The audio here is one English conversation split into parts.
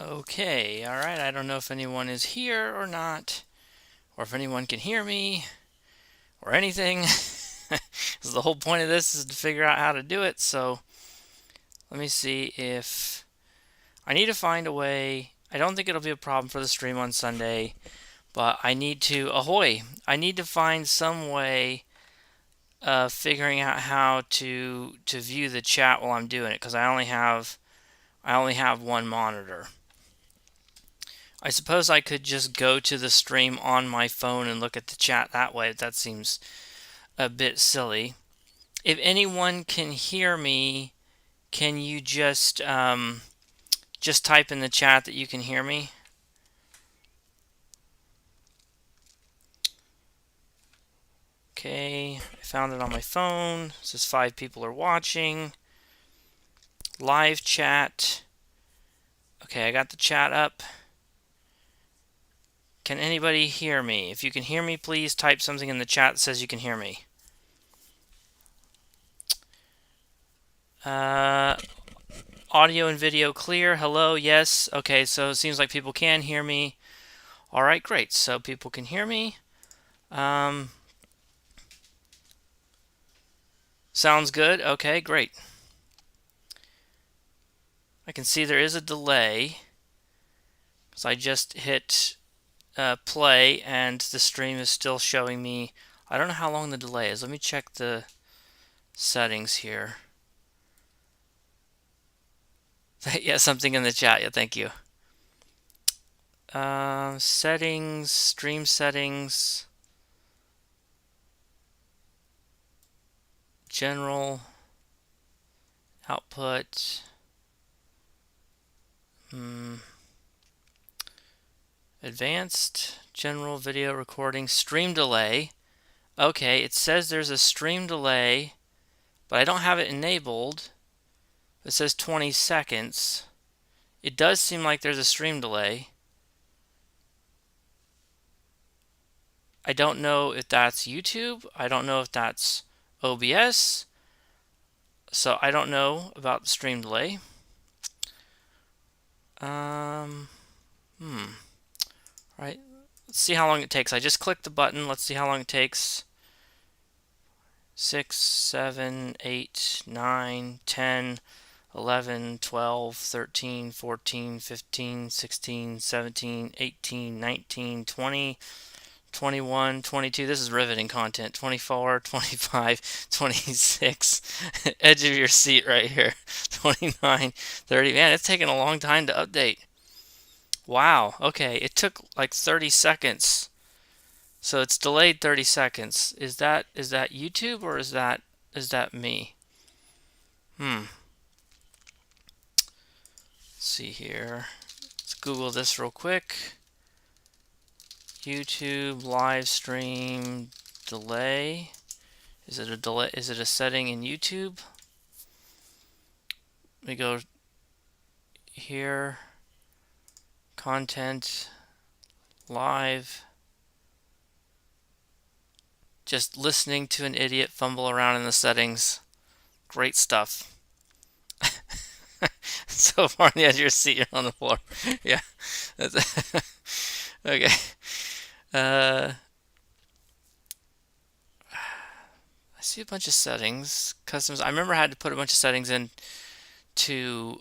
Okay, alright, I don't know if anyone is here or not, or if anyone can hear me, or anything. 'Cause the whole point of this is to figure out how to do it, so let me see if I need to find a way. I don't think it'll be a problem for the stream on Sunday, but I need to, ahoy! I need to find some way of figuring out how to view the chat while I'm doing it, because I only have one monitor. I suppose I could just go to the stream on my phone and look at the chat that way. That seems a bit silly. If anyone can hear me, can you just type in the chat that you can hear me? Okay, I found it on my phone. It says 5 people are watching. Live chat. Okay, I got the chat up. Can anybody hear me? If you can hear me, please type something in the chat that says you can hear me. Audio and video clear. Hello, yes. Okay, so it seems like people can hear me. All right, great. So people can hear me. Sounds good. Okay, great. I can see there is a delay because I just hit play and the stream is still showing me. I don't know how long the delay is. Let me check the settings here. Yeah, something in the chat. Yeah, thank you. Settings, stream settings, general, output, advanced, general video recording, stream delay. Okay, it says there's a stream delay, but I don't have it enabled. It says 20 seconds. It does seem like there's a stream delay. I don't know if that's YouTube. I don't know if that's OBS. So I don't know about the stream delay. Right. Let's see how long it takes. I just clicked the button. Let's see how long it takes. 6, 7, 8, 9, 10, 11, 12, 13, 14, 15, 16, 17, 18, 19, 20, 21, 22. This is riveting content. 24, 25, 26. Edge of your seat right here. 29, 30. Man, it's taking a long time to update. Wow. Okay, it took like 30 seconds. So it's delayed 30 seconds. Is that YouTube or is that me? Let's see here. Let's Google this real quick. YouTube live stream delay. Is it a delay? Is it a setting in YouTube? Let me go here. Content live. Just listening to an idiot fumble around in the settings. Great stuff. So far on the edge of your seat, you're on the floor. Yeah. Okay. I see a bunch of settings. Customs. I remember I had to put a bunch of settings in to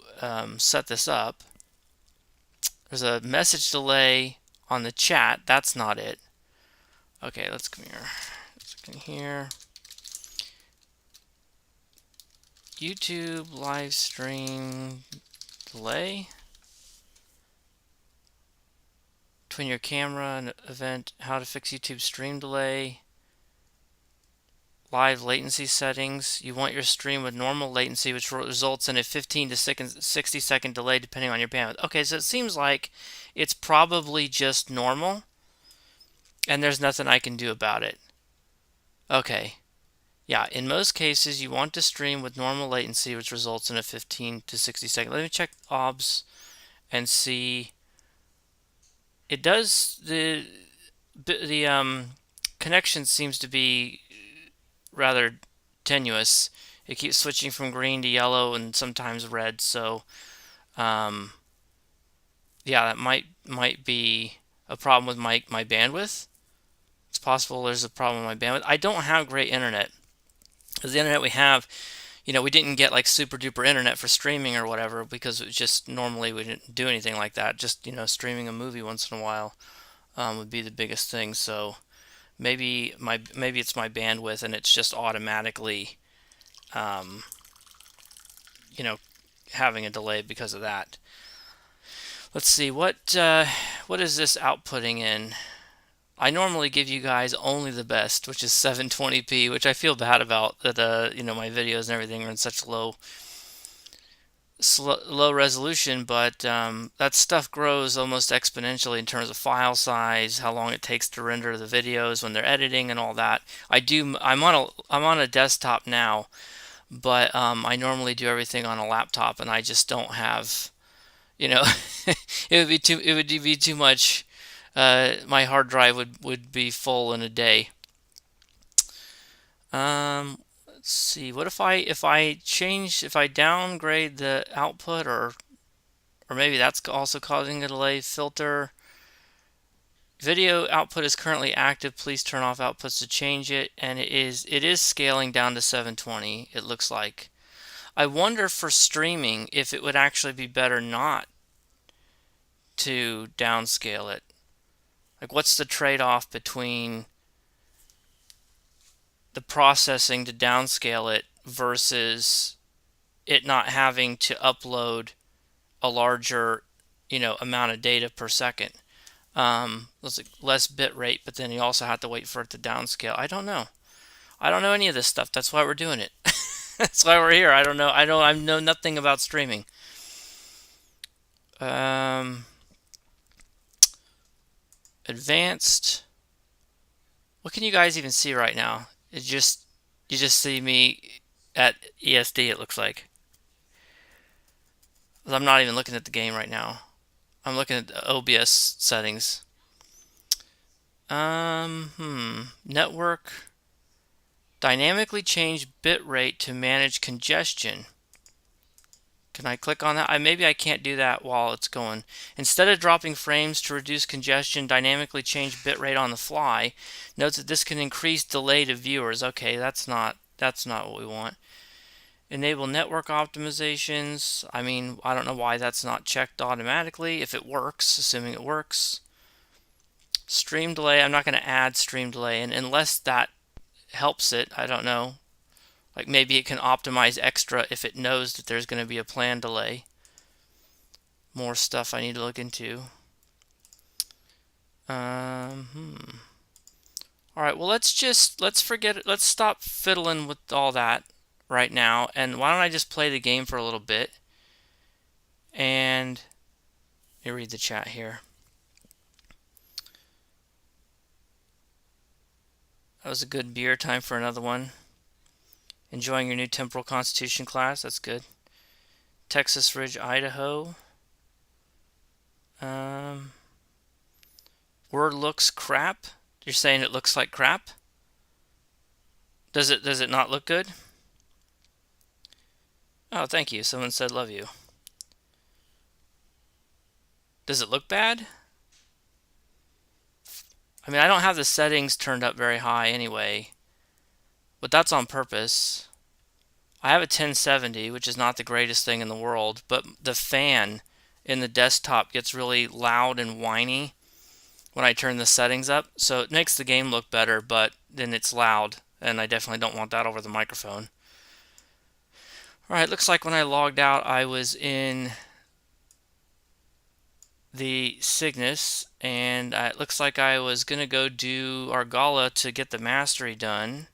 set this up. There's a message delay on the chat. That's not it. Okay, let's come here. Let's come here. YouTube live stream delay. Between your camera and event, how to fix YouTube stream delay. Live latency settings. You want your stream with normal latency, which results in a 15 to 60 second delay depending on your bandwidth. Okay, so it seems like it's probably just normal, and there's nothing I can do about it. Okay. Yeah, in most cases, you want to stream with normal latency, which results in a 15 to 60 second. Let me check OBS and see. It does, the connection seems to be rather tenuous. It keeps switching from green to yellow and sometimes red, so Yeah, that might be a problem with my bandwidth. It's possible there's a problem with my bandwidth. I don't have great internet. Because the internet we have, we didn't get like super duper internet for streaming or whatever, because it was just normally we didn't do anything like that. Just, streaming a movie once in a while would be the biggest thing. So maybe it's my bandwidth and it's just automatically um, you know having a delay because of that. Let's see what is this outputting in. I normally give you guys only the best, which is 720p, which I feel bad about that. My videos and everything are in such low resolution, but that stuff grows almost exponentially in terms of file size, how long it takes to render the videos when they're editing and all that. I'm on a desktop now, but I normally do everything on a laptop, and I just don't have, it would be too much. My hard drive would be full in a day. Let's see. What if I downgrade the output, or maybe that's also causing a delay. Filter. Video output is currently active. Please turn off outputs to change it. And it is scaling down to 720, it looks like. I wonder for streaming if it would actually be better not to downscale it. Like, what's the trade-off between the processing to downscale it versus it not having to upload a larger, amount of data per second. Less bit rate, but then you also have to wait for it to downscale. I don't know. I don't know any of this stuff. That's why we're doing it. That's why we're here. I don't know. I know nothing about streaming. Advanced. What can you guys even see right now? You just see me at ESD, it looks like. I'm not even looking at the game right now. I'm looking at the OBS settings. Network. Dynamically change bitrate to manage congestion. Can I click on that? Maybe I can't do that while it's going. Instead of dropping frames to reduce congestion, dynamically change bitrate on the fly. Note that this can increase delay to viewers. Okay, that's not what we want. Enable network optimizations. I don't know why that's not checked automatically if it works, assuming it works. Stream delay. I'm not going to add stream delay, and unless that helps it, I don't know. Like, maybe it can optimize extra if it knows that there's going to be a planned delay. More stuff I need to look into. All right, well, let's forget it. Let's stop fiddling with all that right now, and why don't I just play the game for a little bit. And let me read the chat here. That was a good beer. Time for another one. Enjoying your new temporal constitution class. That's good. Texas Ridge, Idaho. Word looks crap. You're saying it looks like crap? Does it not look good? Oh, thank you. Someone said love you. Does it look bad? I don't have the settings turned up very high anyway, but that's on purpose. I have a 1070, which is not the greatest thing in the world, but the fan in the desktop gets really loud and whiny when I turn the settings up, so it makes the game look better, but then it's loud, and I definitely don't want that over the microphone. Alright, looks like when I logged out, I was in the Cygnus, and it looks like I was going to go do Argala to get the mastery done,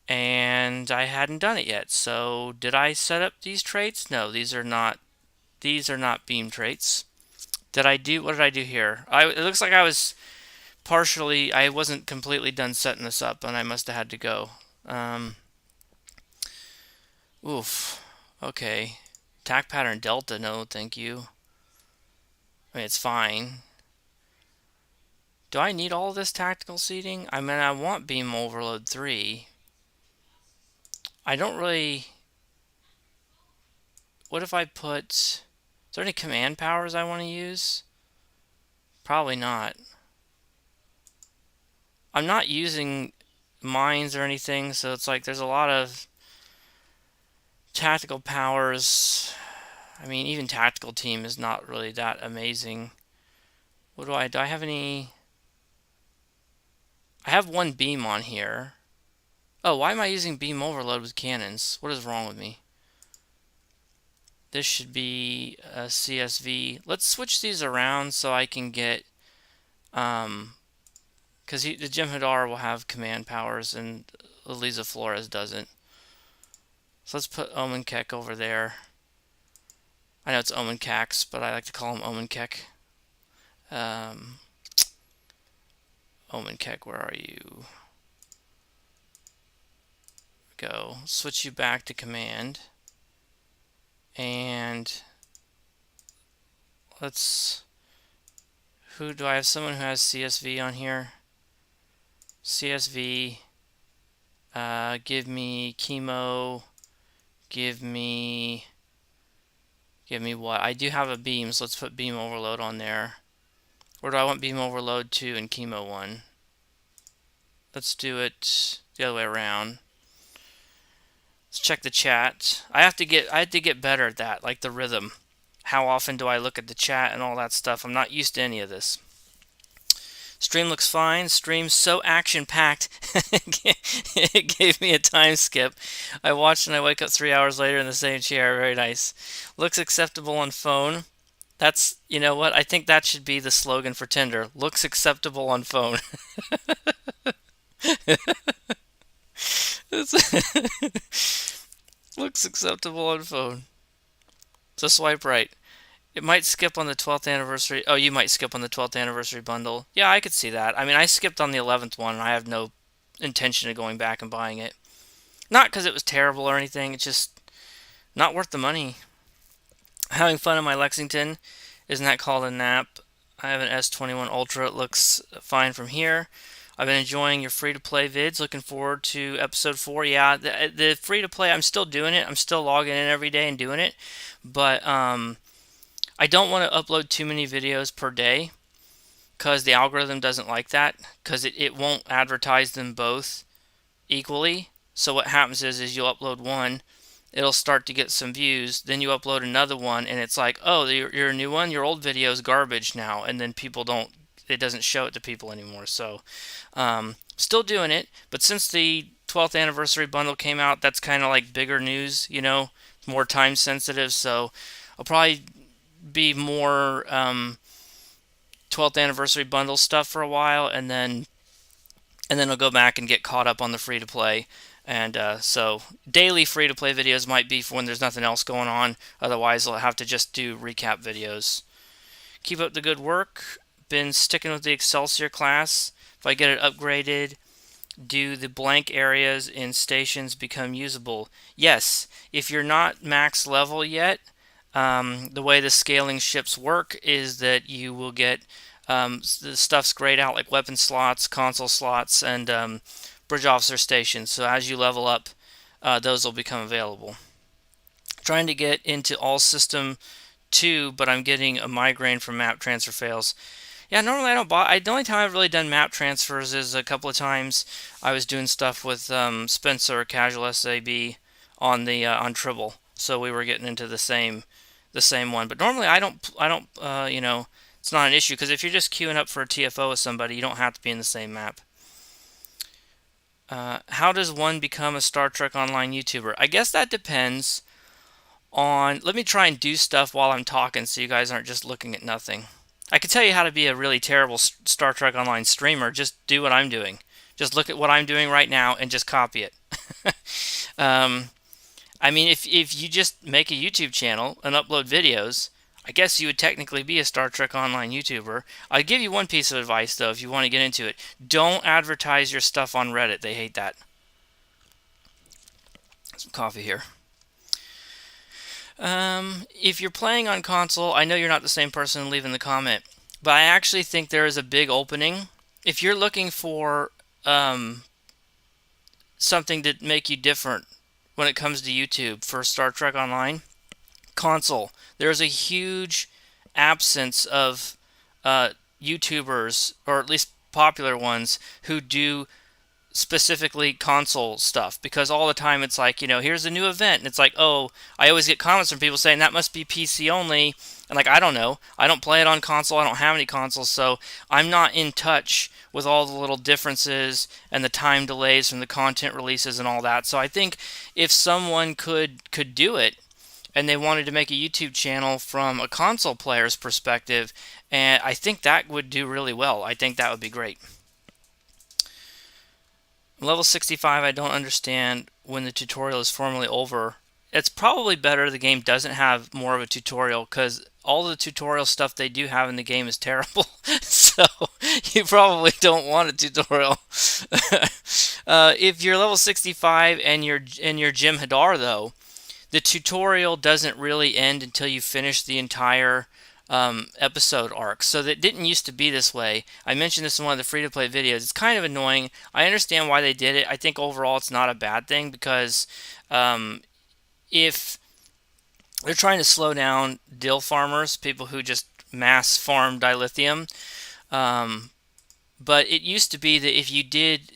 and I hadn't done it yet. So did I set up these traits? No, these are not beam traits. What did I do here? It looks like I wasn't completely done setting this up, and I must have had to go. Oof. Okay. Attack pattern delta, no, thank you. It's fine. Do I need all this tactical seating? I want beam overload 3. I don't really... What if I put... there any command powers I want to use? Probably not. I'm not using mines or anything, so it's like there's a lot of tactical powers. I mean, even tactical team is not really that amazing. What do I have any? I have one beam on here. Oh, why am I using beam overload with cannons? What is wrong with me? This should be a CSV. Let's switch these around so I can get, because the Jem'Hadar will have command powers and Elisa Flores doesn't. So let's put Omen Kek over there. I know it's Omen Cax, but I like to call him Omen Kek. Omen Kek, where are you? Go. Switch you back to command. And let's... Who do I have? Someone who has CSV on here? CSV. Give me chemo. Give me what? I do have a beam, so let's put beam overload on there. Or do I want beam overload 2 and chemo 1? Let's do it the other way around. Let's check the chat. I had to get better at that, like the rhythm. How often do I look at the chat and all that stuff? I'm not used to any of this. Stream looks fine. Stream's so action-packed, it gave me a time skip. I watched and I wake up 3 hours later in the same chair. Very nice. Looks acceptable on phone. That's, you know what? I think that should be the slogan for Tinder. Looks acceptable on phone. Looks acceptable on phone. So swipe right. It might skip on the 12th anniversary. Oh, you might skip on the 12th anniversary bundle. Yeah, I could see that. I mean, I skipped on the 11th one, and I have no intention of going back and buying it. Not because it was terrible or anything. It's just not worth the money. Having fun in my Lexington. Isn't that called a nap? I have an S21 Ultra. It looks fine from here. I've been enjoying your free-to-play vids. Looking forward to episode 4. Yeah, the free-to-play, I'm still doing it. I'm still logging in every day and doing it. But I don't want to upload too many videos per day because the algorithm doesn't like that, because it won't advertise them both equally. So what happens is you'll upload one, it'll start to get some views, then you upload another one and it's like, oh, your new one, your old video is garbage now, and then it doesn't show it to people anymore. So still doing it, but since the 12th anniversary bundle came out, that's kind of like bigger news, more time sensitive. So I'll probably be more 12th anniversary bundle stuff for a while, and then I'll go back and get caught up on the free to play. And so daily free to play videos might be for when there's nothing else going on. Otherwise, I'll have to just do recap videos. Keep up the good work. Been sticking with the Excelsior class. If I get it upgraded, do the blank areas in stations become usable? Yes. If you're not max level yet, the way the scaling ships work is that you will get the stuff's grayed out, like weapon slots, console slots, and bridge officer stations. So as you level up, those will become available. Trying to get into all system 2, but I'm getting a migraine from map transfer fails. Yeah, normally I don't buy. The only time I've really done map transfers is a couple of times I was doing stuff with Spencer Casual SAB on the on Tribble, so we were getting into the same one. But normally I don't it's not an issue, because if you're just queuing up for a TFO with somebody, you don't have to be in the same map. How does one become a Star Trek Online YouTuber? I guess that depends on... Let me try and do stuff while I'm talking so you guys aren't just looking at nothing. I could tell you how to be a really terrible Star Trek Online streamer. Just do what I'm doing. Just look at what I'm doing right now and just copy it. I mean, if you just make a YouTube channel and upload videos, I guess you would technically be a Star Trek Online YouTuber. I'll give you one piece of advice, though, if you want to get into it. Don't advertise your stuff on Reddit. They hate that. Some coffee here. If you're playing on console, I know you're not the same person leaving the comment, but I actually think there is a big opening. If you're looking for something to make you different when it comes to YouTube for Star Trek Online, console. There's a huge absence of YouTubers, or at least popular ones, who do specifically console stuff, because all the time it's like, here's a new event, and it's like, oh, I always get comments from people saying that must be PC only, and like, I don't know, I don't play it on console, I don't have any consoles, so I'm not in touch with all the little differences and the time delays from the content releases and all that. So I think if someone could do it, and they wanted to make a YouTube channel from a console player's perspective, and I think that would do really well. I think that would be great. Level 65, I don't understand when the tutorial is formally over. It's probably better the game doesn't have more of a tutorial, because all the tutorial stuff they do have in the game is terrible. So you probably don't want a tutorial. If you're level 65 and you're Jim Hadar, though, the tutorial doesn't really end until you finish the entire episode arc. So that didn't used to be this way. I mentioned this in one of the free-to-play videos. It's kind of annoying. I understand why they did it. I think overall it's not a bad thing, because if they're trying to slow down dill farmers, people who just mass farm dilithium, but it used to be that if you did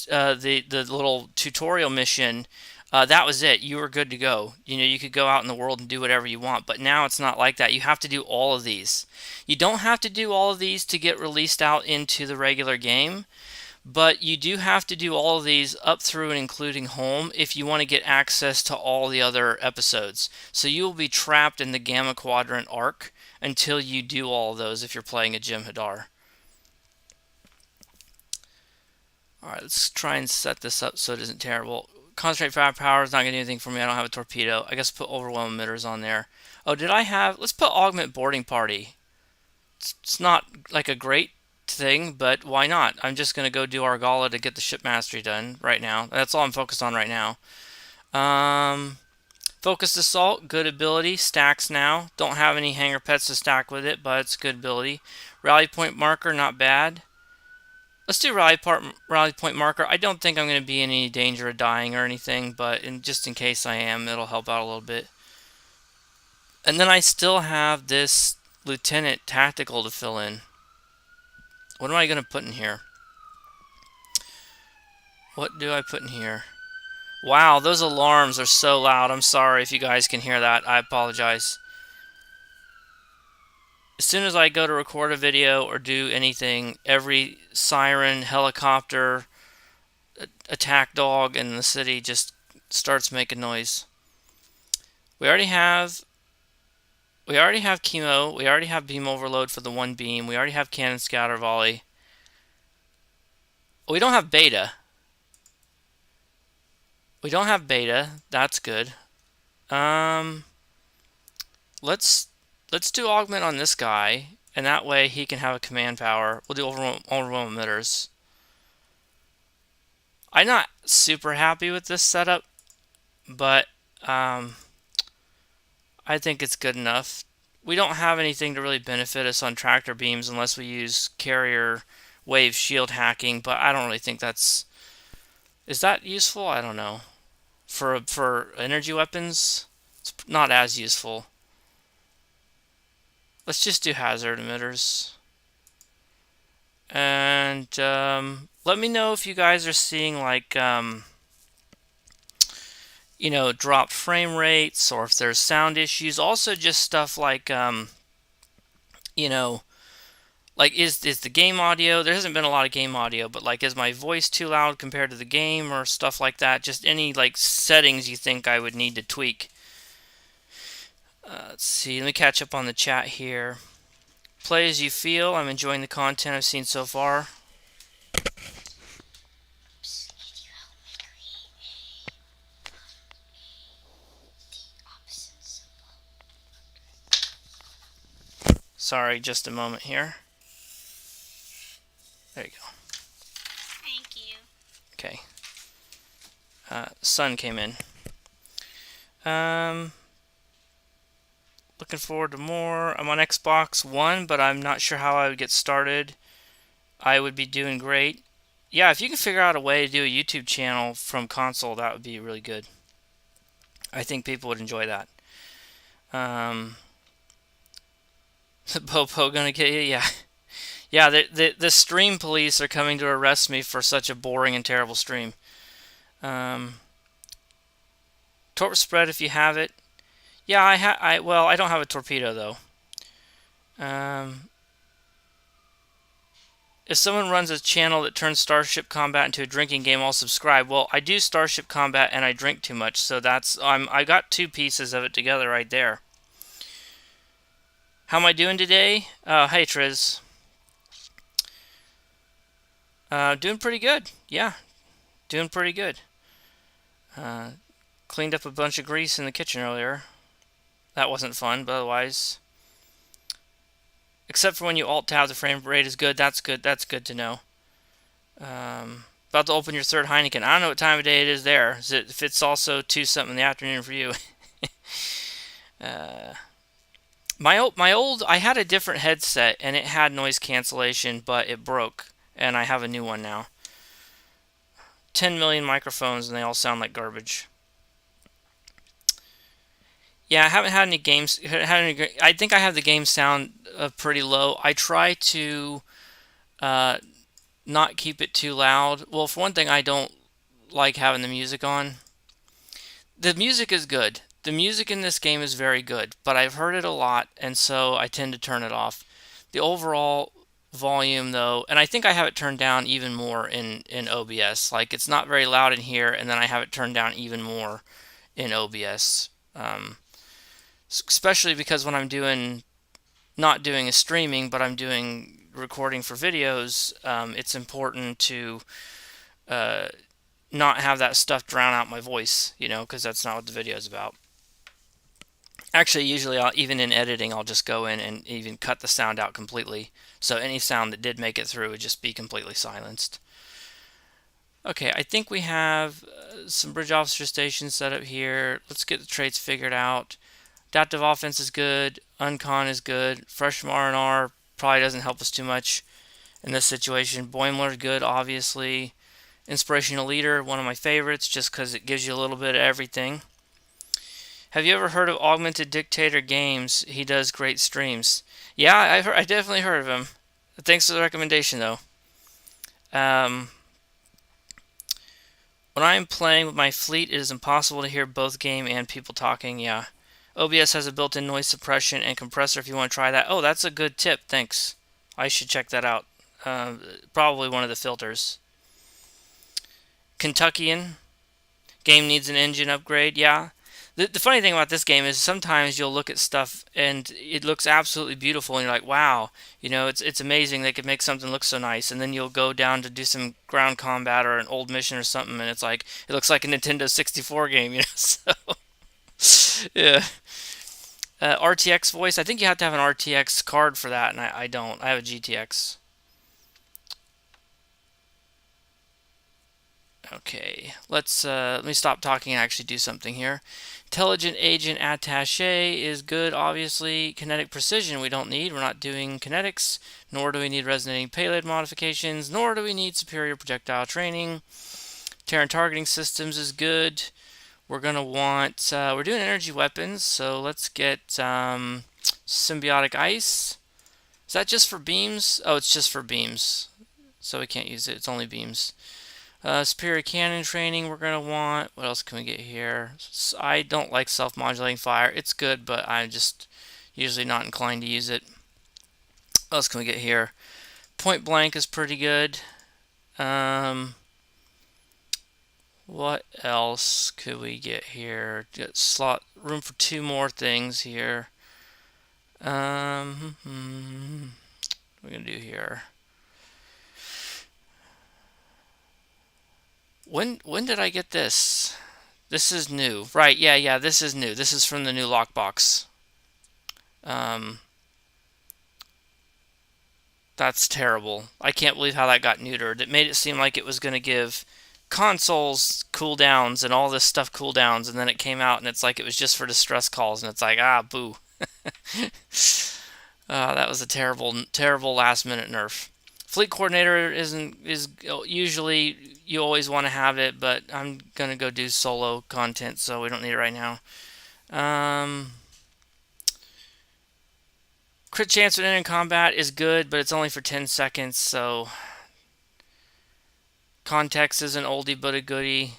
the little tutorial mission, that was it. You were good to go. You could go out in the world and do whatever you want. But now it's not like that. You have to do all of these. You don't have to do all of these to get released out into the regular game, but you do have to do all of these up through and including home if you want to get access to all the other episodes. So you will be trapped in the Gamma Quadrant arc until you do all of those if you're playing a Jim Hadar. Alright, let's try and set this up so it isn't terrible. Concentrate firepower is not going to do anything for me. I don't have a torpedo. I guess put overwhelm emitters on there. Oh, did I have... Let's put augment boarding party. It's not like a great thing, but why not? I'm just going to go do Argala to get the ship mastery done right now. That's all I'm focused on right now. Focused assault, good ability. Stacks now. Don't have any hanger pets to stack with it, but it's good ability. Rally point marker, not bad. Let's do rally point marker. I don't think I'm going to be in any danger of dying or anything, but just in case I am, it'll help out a little bit. And then I still have this lieutenant tactical to fill in. What am I going to put in here? What do I put in here? Wow, those alarms are so loud. I'm sorry if you guys can hear that. I apologize. As soon as I go to record a video or do anything, every siren, helicopter, attack dog in the city just starts making noise. We already have chemo. We already have beam overload for the one beam. We already have cannon scatter volley. We don't have beta. We don't have beta. That's good. Let's do augment on this guy, and that way he can have a command power. We'll do overwhelm emitters. I'm not super happy with this setup, but I think it's good enough. We don't have anything to really benefit us on tractor beams unless we use carrier wave shield hacking, but I don't really think that's... Is that useful? I don't know. For energy weapons, it's not as useful. Let's just do hazard emitters. And let me know if you guys are seeing like dropped frame rates, or if there's sound issues. Also just stuff like like is the game audio, there hasn't been a lot of game audio, but like, is my voice too loud compared to the game, or stuff like that. Just any like settings you think I would need to tweak. Let's see, let me catch up on the chat here. Play as you feel. I'm enjoying the content I've seen so far. Sorry, just a moment here. There you go. Thank you. Okay. Sun came in. Looking forward to more. I'm on Xbox One, but I'm not sure how I would get started. I would be doing great. Yeah, if you can figure out a way to do a YouTube channel from console, that would be really good. I think people would enjoy that. Um, Popo gonna get you? Yeah. Yeah, the stream police are coming to arrest me for such a boring and terrible stream. Um, Torp spread if you have it. Yeah, well, I don't have a torpedo though. Um, if someone runs a channel that turns Starship Combat into a drinking game, I'll subscribe. Well, I do Starship Combat and I drink too much, so I got two pieces of it together right there. How am I doing today? Hey Triz. Doing pretty good. Yeah, doing pretty good. Uh, Cleaned up a bunch of grease in the kitchen earlier. That wasn't fun, but otherwise, except for when you alt tab, the frame rate is good. That's good. That's good to know. About to open your third Heineken. I don't know what time of day it is there. If it's also 2 something in the afternoon for you. uh, my old, I had a different headset and it had noise cancellation, but it broke, and I have a new one now. 10 million microphones and they all sound like garbage. Yeah, I haven't had any games. I think I have the game sound pretty low. I try to uh, not keep it too loud. Well, for one thing, I don't like having the music on. The music is good. The music in this game is very good, but I've heard it a lot, and so I tend to turn it off. The overall volume, though, and I think I have it turned down even more in OBS. Like, it's not very loud in here, and then I have it turned down even more in OBS. Especially because when I'm not doing a streaming, but I'm doing recording for videos, it's important to uh, not have that stuff drown out my voice, because that's not what the video is about. Actually, usually, even in editing, I'll just go in and even cut the sound out completely. So any sound that did make it through would just be completely silenced. Okay, I think we have some bridge officer stations set up here. Let's get the traits figured out. Adaptive offense is good. Uncon is good. Fresh from R&R probably doesn't help us too much in this situation. Boimler is good, obviously. Inspirational leader, one of my favorites, just because it gives you a little bit of everything. Have you ever heard of Augmented Dictator Games? He does great streams. Yeah, I definitely heard of him. Thanks for the recommendation, though. When I am playing with my fleet, it is impossible to hear both game and people talking. Yeah. OBS has a built-in noise suppression and compressor if you want to try that. Oh, that's a good tip. Thanks. I should check that out. Probably one of the filters. Kentuckian. Game needs an engine upgrade. Yeah. The funny thing about this game is sometimes you'll look at stuff and it looks absolutely beautiful and you're like, wow, it's amazing they could make something look so nice. And then you'll go down to do some ground combat or an old mission or something and it's like, it looks like a Nintendo 64 game, so yeah. RTX voice, I think you have to have an RTX card for that, and I don't. I have a GTX. Okay, let me stop talking and actually do something here. Intelligent Agent Attaché is good, obviously. Kinetic Precision we don't need. We're not doing kinetics, nor do we need resonating payload modifications, nor do we need superior projectile training. Terran Targeting Systems is good. We're going to want, we're doing energy weapons, so let's get Symbiotic Ice. Is that just for beams? Oh, it's just for beams. So we can't use it, it's only beams. Superior Cannon Training we're going to want. What else can we get here? I don't like self-modulating fire. It's good, but I'm just usually not inclined to use it. What else can we get here? Point Blank is pretty good. What else could we get here? Get slot room for 2 more things here. What are we gonna do here? When did I get this? This is new, right? Yeah. This is new. This is from the new lockbox. That's terrible. I can't believe how that got neutered. It made it seem like it was gonna give consoles cooldowns and all this stuff cooldowns, and then it came out and it's like it was just for distress calls, and it's like, boo. That was a terrible last minute nerf. Fleet coordinator is usually you always want to have it, but I'm gonna go do solo content, so we don't need it right now. Crit chance when in combat is good, but it's only for 10 seconds, so context is an oldie but a goodie.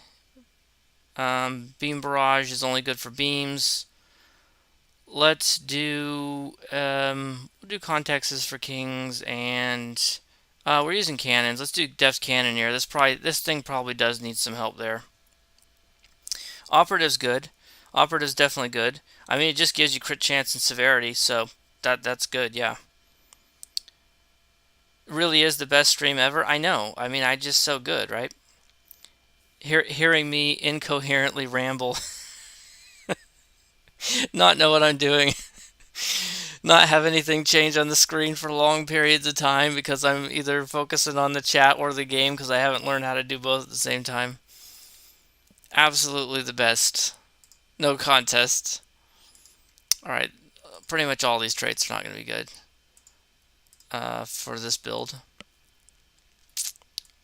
Beam barrage is only good for beams. Let's do we'll do contexts for kings, and we're using cannons. Let's do depth cannon here. This thing probably does need some help there. Operative's good. Operative's definitely good. I mean, it just gives you crit chance and severity, so that's good. Yeah, really is the best stream ever. I know. I mean, I just so good, right? Hearing me incoherently ramble, not know what I'm doing, not have anything change on the screen for long periods of time because I'm either focusing on the chat or the game because I haven't learned how to do both at the same time. Absolutely the best. No contest. Alright, pretty much all these traits are not going to be good for this build.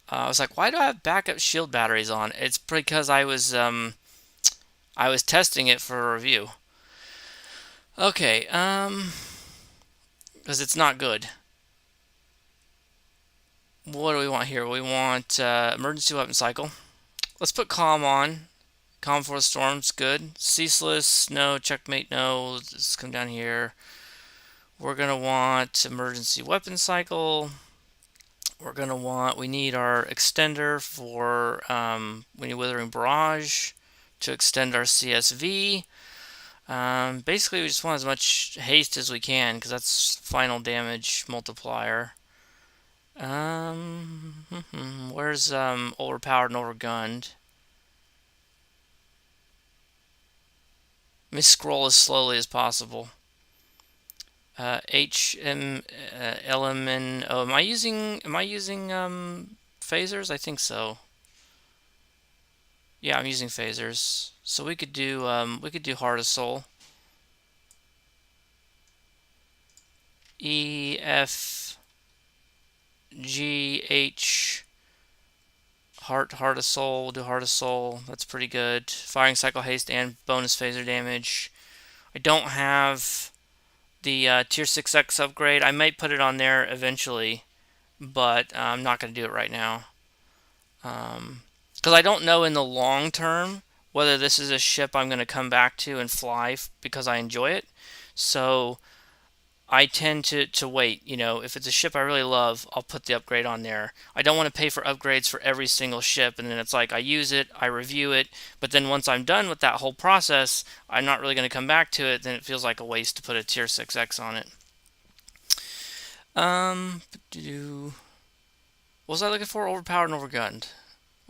I was like, why do I have backup shield batteries on? It's because I was testing it for a review. Okay, because it's not good. What do we want here? We want emergency weapon cycle. Let's put calm on. Calm for the storm's good. Ceaseless, no. Checkmate, no. Let's come down here. We're gonna want emergency weapon cycle. We need our extender for we need withering barrage to extend our CSV. Basically, we just want as much haste as we can because that's final damage multiplier. Where's overpowered and overgunned? Let me scroll as slowly as possible. LMN. Oh, am I using phasers? I think so. Yeah, I'm using phasers. So we could do Heart of Soul. E F G H Heart of Soul. We'll do Heart of Soul. That's pretty good. Firing cycle haste and bonus phaser damage. I don't have the tier 6X upgrade. I might put it on there eventually, but I'm not going to do it right now. Because I don't know in the long term whether this is a ship I'm going to come back to and fly because I enjoy it. So I tend to wait. You know, if it's a ship I really love, I'll put the upgrade on there. I don't want to pay for upgrades for every single ship, and then it's like I use it, I review it, but then once I'm done with that whole process, I'm not really going to come back to it. Then it feels like a waste to put a tier 6X on it. What was I looking for? Overpowered and overgunned.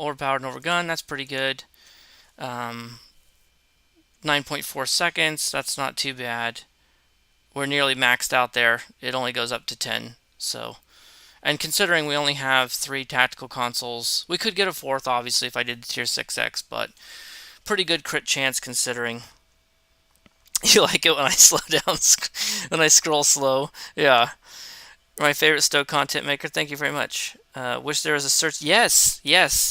Overpowered and overgunned. That's pretty good. 9.4 seconds. That's not too bad. We're nearly maxed out there. It only goes up to 10. So, and considering we only have 3 tactical consoles, we could get a 4th obviously if I did the tier 6X, but pretty good crit chance considering. You like it when I slow down, when I scroll slow? Yeah. My favorite Stoke content maker. Thank you very much. Wish there was a search. Yes.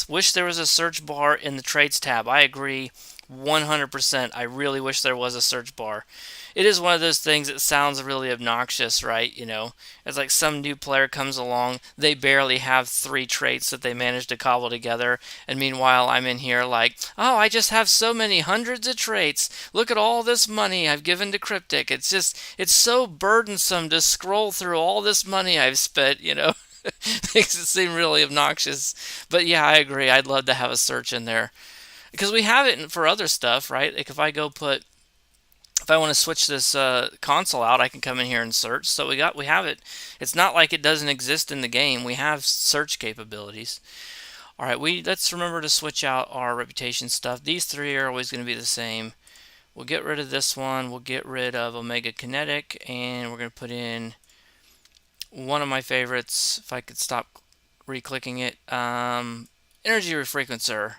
Wish there was a search bar in the trades tab. I agree 100%. I really wish there was a search bar. It is one of those things that sounds really obnoxious, right? You know, it's like some new player comes along, they barely have 3 traits that they managed to cobble together, and meanwhile I'm in here like, oh, I just have so many hundreds of traits. Look at all this money I've given to Cryptic. It's so burdensome to scroll through all this money I've spent, you know. Makes it seem really obnoxious. But yeah, I agree. I'd love to have a search in there. Because we have it for other stuff, right? Like if I want to switch this console out, I can come in here and search. So we have it. It's not like it doesn't exist in the game. We have search capabilities. All right, let's remember to switch out our reputation stuff. These 3 are always going to be the same. We'll get rid of this one. We'll get rid of Omega Kinetic, and we're going to put in one of my favorites. If I could stop re-clicking it, Energy Refrequencer.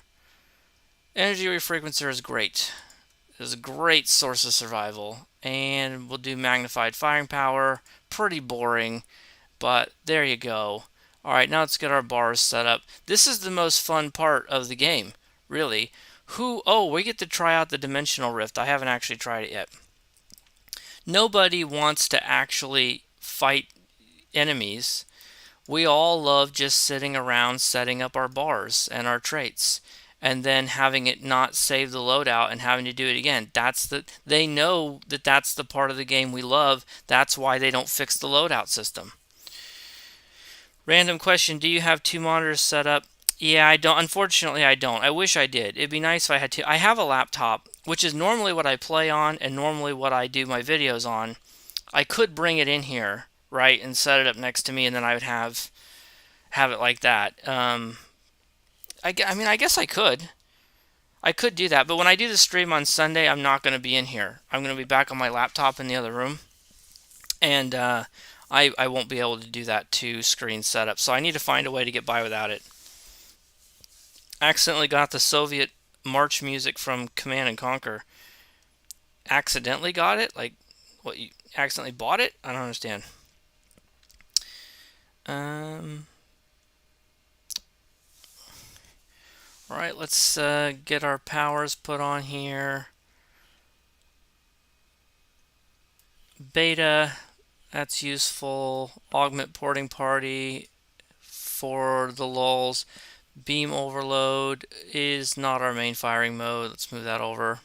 Energy Refrequencer is great. It's a great source of survival. And we'll do magnified firing power. Pretty boring, but there you go. Alright, now let's get our bars set up. This is the most fun part of the game, really. We get to try out the Dimensional Rift. I haven't actually tried it yet. Nobody wants to actually fight enemies. We all love just sitting around setting up our bars and our traits and then having it not save the loadout and having to do it again. They know that that's the part of the game we love. That's why they don't fix the loadout system. Random question, do you have two monitors set up? Yeah, I don't. Unfortunately, I don't. I wish I did. It'd be nice if I had two. I have a laptop, which is normally what I play on and normally what I do my videos on. I could bring it in here, right, and set it up next to me, and then I would have it like that. I mean, I guess I could. I could do that, but when I do the stream on Sunday, I'm not going to be in here. I'm going to be back on my laptop in the other room, and I won't be able to do that two screen setup. So I need to find a way to get by without it. I accidentally got the Soviet march music from Command and Conquer. Accidentally got it? Like, what, you accidentally bought it? I don't understand. Alright, let's get our powers put on here. Beta, that's useful. Augment porting party for the lulls. Beam overload is not our main firing mode. Let's move that over.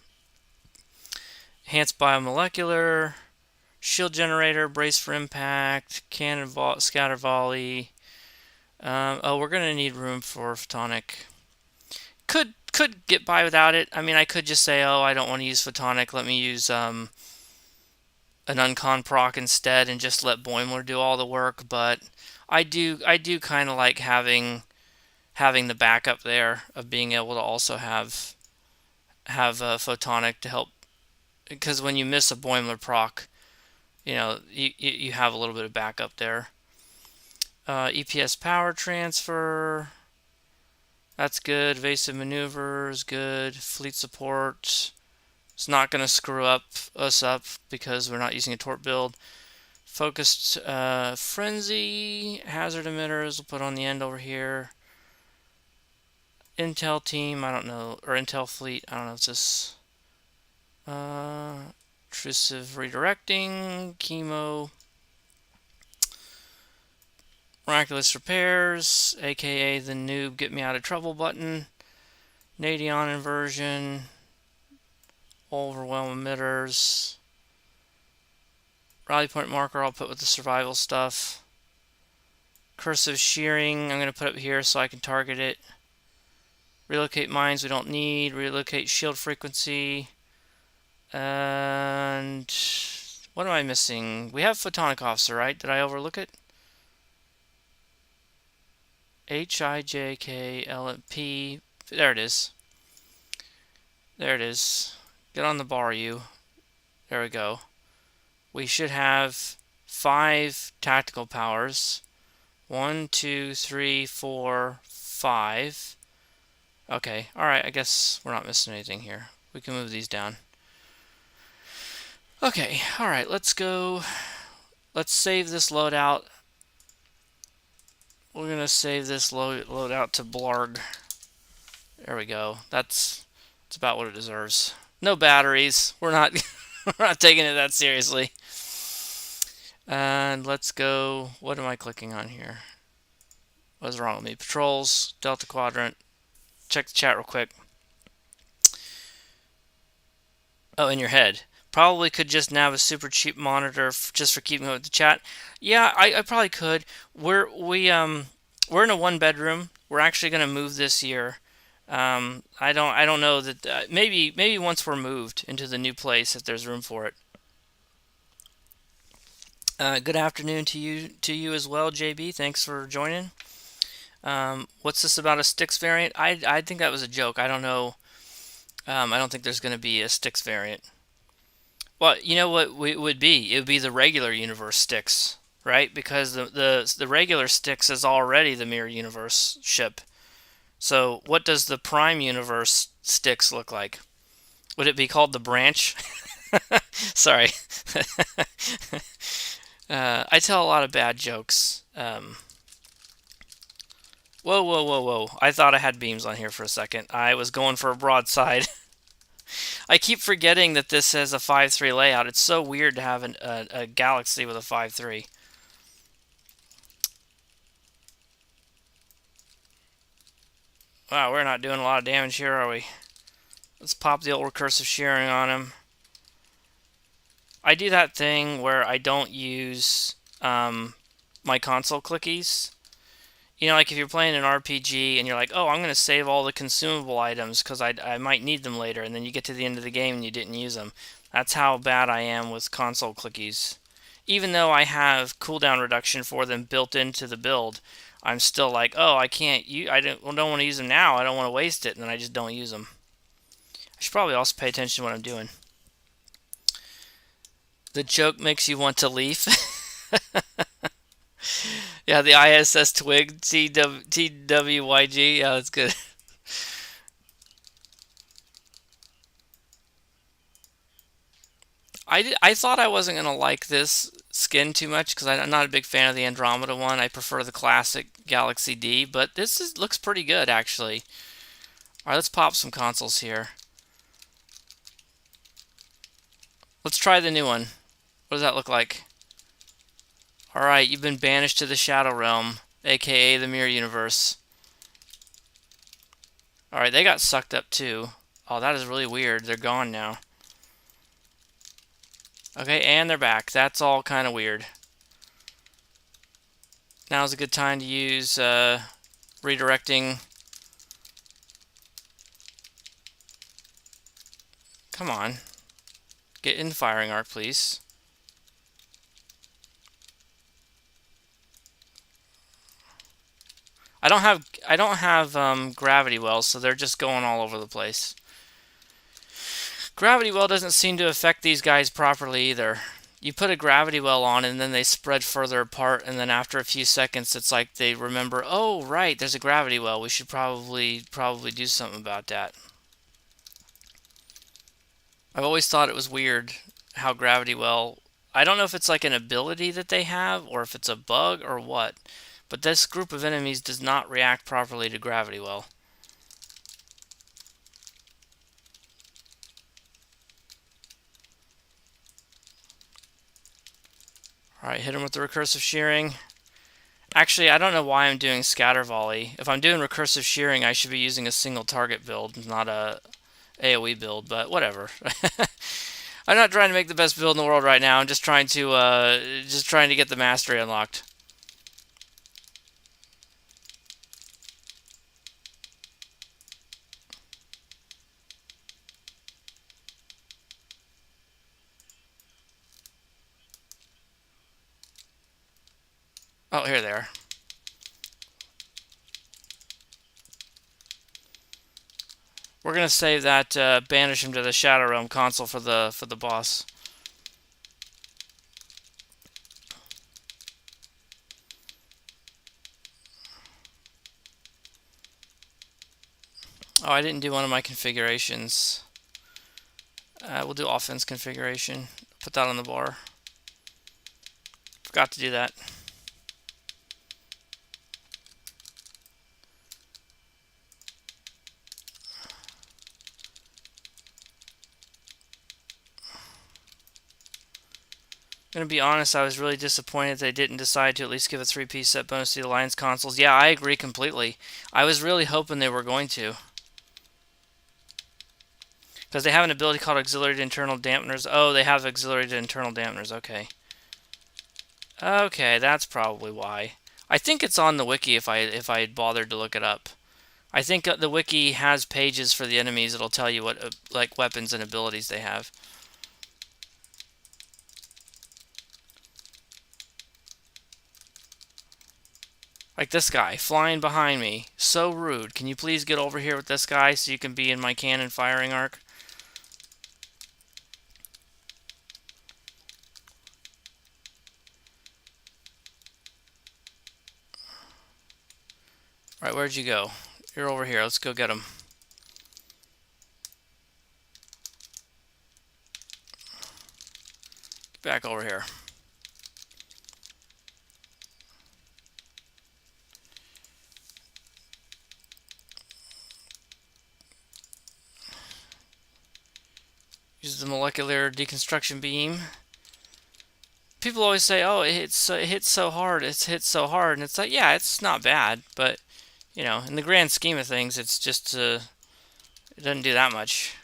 Enhanced biomolecular. Shield generator, brace for impact, cannon scatter volley. Oh, we're gonna need room for photonic. Could get by without it. I mean, I could just say, oh, I don't want to use photonic. Let me use an uncon proc instead, and just let Boimler do all the work. But I do kind of like having the backup there of being able to also have photonic to help, because when you miss a Boimler proc, you know, you have a little bit of backup there. EPS power transfer, that's good. Evasive maneuvers, good. Fleet support, it's not going to screw us up because we're not using a torp build. Focused frenzy, hazard emitters, we'll put on the end over here. Intel team, I don't know, or Intel fleet, I don't know if this intrusive redirecting, chemo, miraculous repairs, aka the noob get me out of trouble button, Nadion inversion, overwhelm emitters, rally point marker I'll put with the survival stuff, cursive shearing I'm going to put up here so I can target it, relocate mines we don't need, relocate shield frequency, and what am I missing? We have photonic officer, right? Did I overlook it? HIJKLP. There it is. There it is. Get on the bar, you. There we go. We should have 5 tactical powers. 1, 2, 3, 4, 5. Okay, alright, I guess we're not missing anything here. We can move these down. Okay, alright, let's go. Let's save this loadout. We're going to save this loadout to Blarg. There we go. That's about what it deserves. No batteries. We're not we're not taking it that seriously. And let's go. What am I clicking on here? What's wrong with me? Patrols, Delta Quadrant. Check the chat real quick. Oh, in your head. Probably could just nav a super cheap monitor just for keeping up with the chat. Yeah, I probably could. We're in a 1-bedroom. We're actually going to move this year. I don't know that maybe once we're moved into the new place, if there's room for it. Good afternoon to you as well, JB. Thanks for joining. What's this about a Styx variant? I think that was a joke. I don't know. I don't think there's going to be a Styx variant. Well, you know what it would be? It would be the regular universe Styx, right? Because the regular Styx is already the mirror universe ship. So what does the Prime Universe Styx look like? Would it be called the Branch? Sorry. I tell a lot of bad jokes. Whoa. I thought I had beams on here for a second. I was going for a broadside. I keep forgetting that this has a 5-3 layout. It's so weird to have a galaxy with a 5-3. Wow, we're not doing a lot of damage here, are we? Let's pop the old recursive shearing on him. I do that thing where I don't use my console clickies. You know, like if you're playing an RPG and you're like, oh, I'm going to save all the consumable items because I might need them later, and then you get to the end of the game and you didn't use them. That's how bad I am with console clickies. Even though I have cooldown reduction for them built into the build, I'm still like, oh, I can't use, I don't want to use them now. I don't want to waste it, and then I just don't use them. I should probably also pay attention to what I'm doing. The joke makes you want to leave. Yeah, the ISS twig, TWYG. Yeah, that's good. I thought I wasn't going to like this skin too much because I'm not a big fan of the Andromeda one. I prefer the classic Galaxy D, but looks pretty good actually. All right, let's pop some consoles here. Let's try the new one. What does that look like? All right, you've been banished to the Shadow Realm, aka the Mirror Universe. All right, they got sucked up too. Oh, that is really weird. They're gone now. Okay, and they're back. That's all kind of weird. Now's a good time to use redirecting. Come on. Get in firing arc, please. I don't have gravity wells, so they're just going all over the place. Gravity well doesn't seem to affect these guys properly either. You put a gravity well on and then they spread further apart, and then after a few seconds it's like they remember, oh right, there's a gravity well. We should probably do something about that. I've always thought it was weird how gravity well, I don't know if it's like an ability that they have or if it's a bug or what, but this group of enemies does not react properly to gravity well. Alright, hit him with the recursive shearing. Actually, I don't know why I'm doing scatter volley. If I'm doing recursive shearing, I should be using a single target build, not a AoE build, but whatever. I'm not trying to make the best build in the world right now. I'm just trying to get the mastery unlocked. Oh, here they are. We're gonna save that banish him to the Shadow Realm console for the boss. Oh, I didn't do one of my configurations. We'll do offense configuration. Put that on the bar. Forgot to do that. I'm gonna be honest, I was really disappointed they didn't decide to at least give a 3-piece set bonus to the Alliance consoles. Yeah, I agree completely. I was really hoping they were going to. Because they have an ability called Auxiliary to Internal Dampeners. Oh, they have Auxiliary to Internal Dampeners. Okay. Okay, that's probably why. I think it's on the wiki if I had bothered to look it up. I think the wiki has pages for the enemies. It'll tell you what like weapons and abilities they have. Like this guy flying behind me. So rude. Can you please get over here with this guy so you can be in my cannon firing arc? Alright, where'd you go? You're over here. Let's go get him. Get back over here. Use the molecular deconstruction beam. People always say, "Oh, it hits so hard. It's hit so hard," and it's like, yeah, it's not bad, but you know, in the grand scheme of things, it's just it doesn't do that much.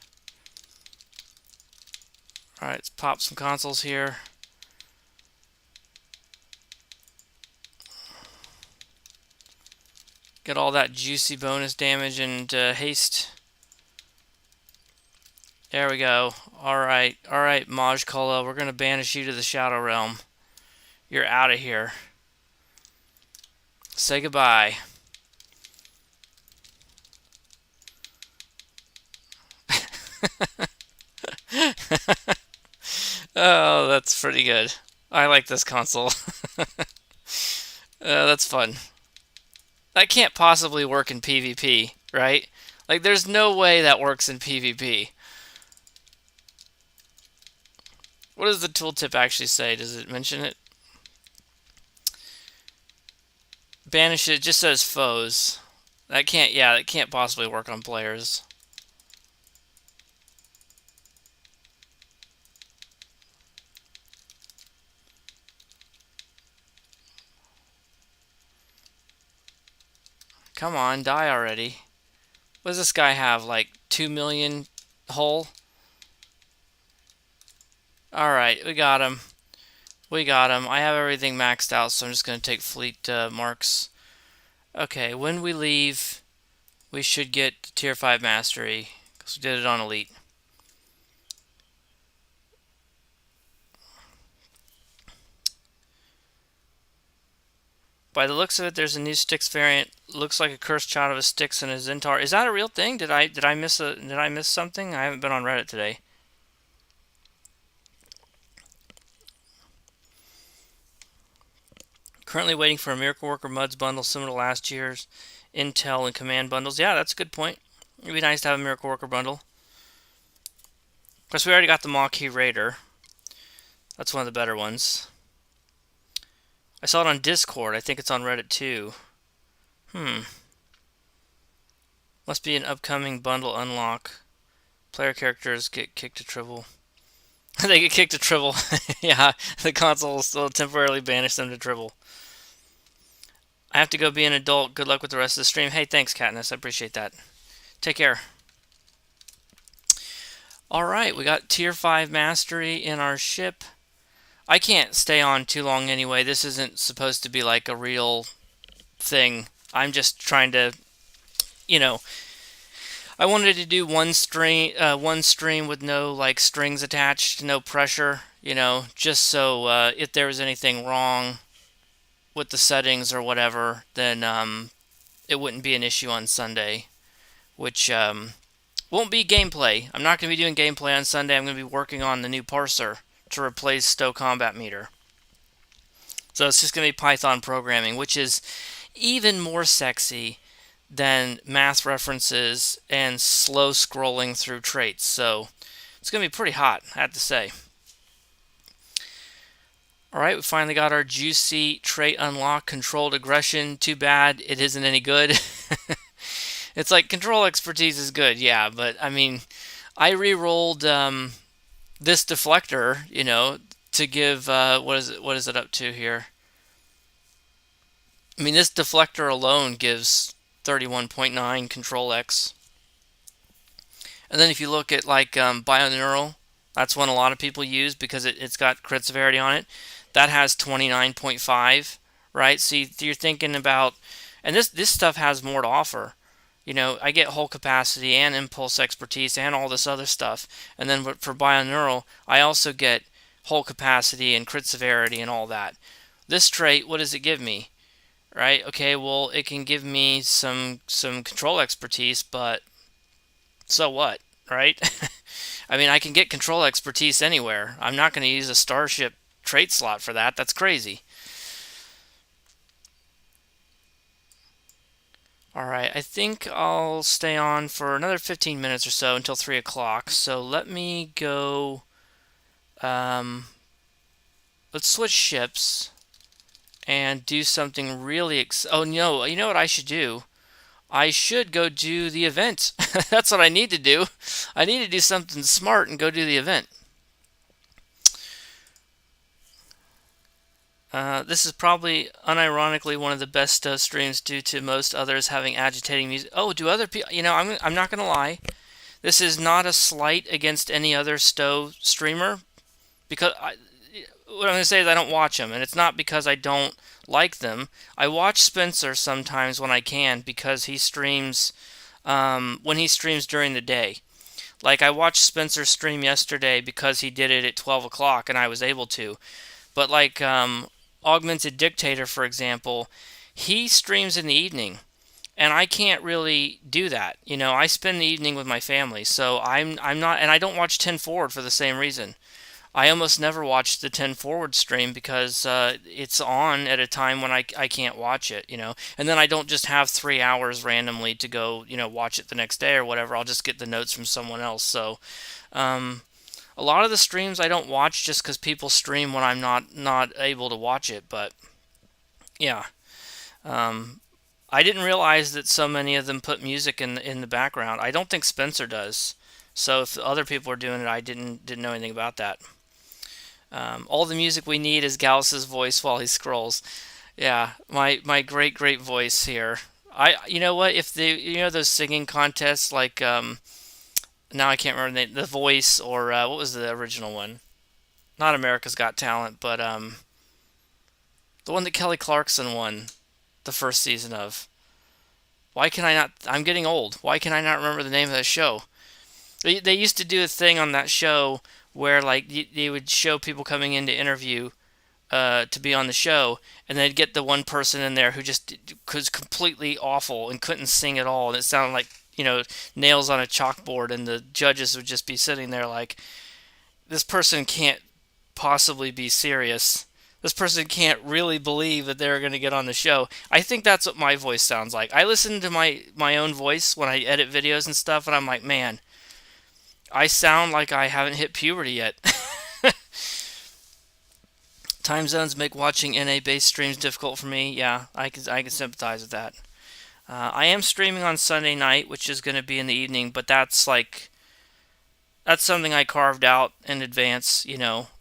All right, let's pop some consoles here. Get all that juicy bonus damage and haste. There we go. All right, Maj Kula, we're gonna banish you to the Shadow Realm. You're out of here. Say goodbye. Oh, that's pretty good. I like this console. That's fun. That can't possibly work in PvP, right? Like, there's no way that works in PvP. What does the tooltip actually say? Does it mention it? Banish it just says foes. That can't possibly work on players. Come on, die already. What does this guy have? Like 2 million hull? Alright, we got him. We got him. I have everything maxed out, so I'm just going to take fleet marks. Okay, when we leave, we should get tier 5 mastery, because we did it on elite. By the looks of it, there's a new Styx variant. Looks like a cursed child of a Styx and a Zentaur. Is that a real thing? Did I miss something? I haven't been on Reddit today. Currently waiting for a Miracle Worker Muds bundle similar to last year's Intel and Command bundles. Yeah, that's a good point. It'd be nice to have a Miracle Worker bundle. Of course, we already got the Maquis Raider. That's one of the better ones. I saw it on Discord. I think it's on Reddit too. Must be an upcoming bundle unlock. Player characters get kicked to Tribble. They get kicked to Tribble. Yeah, the console will still temporarily banish them to Tribble. I have to go be an adult. Good luck with the rest of the stream. Hey, thanks, Katniss. I appreciate that. Take care. Alright, we got tier 5 mastery in our ship. I can't stay on too long anyway. This isn't supposed to be like a real thing. I'm just trying to, you know, I wanted to do one stream with no like strings attached, no pressure, you know, just so if there was anything wrong with the settings or whatever, then it wouldn't be an issue on Sunday, which won't be gameplay. I'm not going to be doing gameplay on Sunday. I'm going to be working on the new parser to replace Stow Combat Meter. So it's just going to be Python programming, which is even more sexy than math references and slow scrolling through traits. So it's going to be pretty hot, I have to say. Alright, we finally got our juicy trait unlock, controlled aggression. Too bad it isn't any good. It's like control expertise is good, yeah, but I mean, I re-rolled this deflector, you know, to give what is it up to here? I mean, this deflector alone gives 31.9 control X. And then if you look at like Bioneural, that's one a lot of people use because it's got crit severity on it. That has 29.5, right? So you're thinking about, and this stuff has more to offer. You know, I get hull capacity and impulse expertise and all this other stuff. And then for Bioneural, I also get hull capacity and crit severity and all that. This trait, what does it give me? Right? Okay, well, it can give me some control expertise, but so what, right? I mean, I can get control expertise anywhere. I'm not going to use a Starship trait slot for that. That's crazy. Alright, I think I'll stay on for another 15 minutes or so until 3 o'clock. So let me go... let's switch ships and do something really... Oh, no, you know what I should do? I should go do the event. That's what I need to do. I need to do something smart and go do the event. This is probably unironically one of the best Stowe streams due to most others having agitating music. Oh, do other people? I'm not gonna lie. This is not a slight against any other Stowe streamer because what I'm gonna say is I don't watch them, and it's not because I don't like them. I watch Spencer sometimes when I can because he streams when he streams during the day. Like I watched Spencer stream yesterday because he did it at 12 o'clock and I was able to. But like Augmented Dictator, for example, he streams in the evening, and I can't really do that. I spend the evening with my family, so I'm not, and I don't watch 10 Forward for the same reason. I almost never watch the 10 Forward stream because it's on at a time when I can't watch it. And then I don't just have 3 hours randomly to go, watch it the next day or whatever. I'll just get the notes from someone else. So, um, a lot of the streams I don't watch just because people stream when I'm not able to watch it. But yeah, um, I didn't realize that so many of them put music in the background. I don't think Spencer does. So if other people are doing it, I didn't know anything about that. All the music we need is Gallus' voice while he scrolls. Yeah, my great voice here. You know what? If the those singing contests like now I can't remember the Voice or what was the original one? Not America's Got Talent, but the one that Kelly Clarkson won the first season of. Why can I not? I'm getting old. Why can I not remember the name of that show? They used to do a thing on that show where like they would show people coming in to interview to be on the show, and they'd get the one person in there who just was completely awful and couldn't sing at all, and it sounded like nails on a chalkboard, and the judges would just be sitting there like, this person can't possibly be serious. This person can't really believe that they're going to get on the show. I think that's what my voice sounds like. I listen to my own voice when I edit videos and stuff, and I'm like, man, I sound like I haven't hit puberty yet. Time zones make watching NA-based streams difficult for me. Yeah, I can sympathize with that. I am streaming on Sunday night, which is going to be in the evening, but that's something I carved out in advance,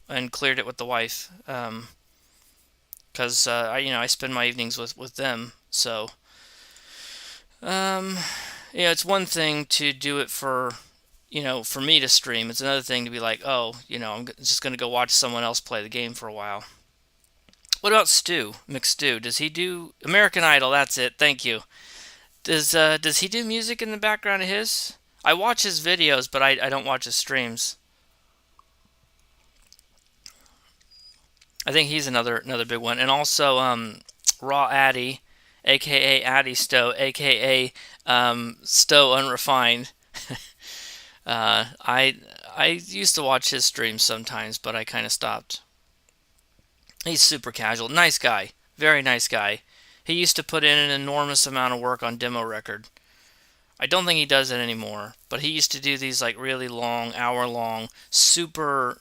and cleared it with the wife, because I spend my evenings with them. So, um, it's one thing to do it for me to stream. It's another thing to be like, oh, I'm just going to go watch someone else play the game for a while. What about Stu, McStew? Does he do American Idol? That's it. Thank you. Does he do music in the background of his? I watch his videos, but I don't watch his streams. I think he's another big one, and also Raw Addy, aka Addy Stowe, aka Stowe Unrefined. I used to watch his streams sometimes, but I kind of stopped. He's super casual, nice guy, very nice guy. He used to put in an enormous amount of work on demo record. I don't think he does it anymore, but he used to do these like really long, hour-long, super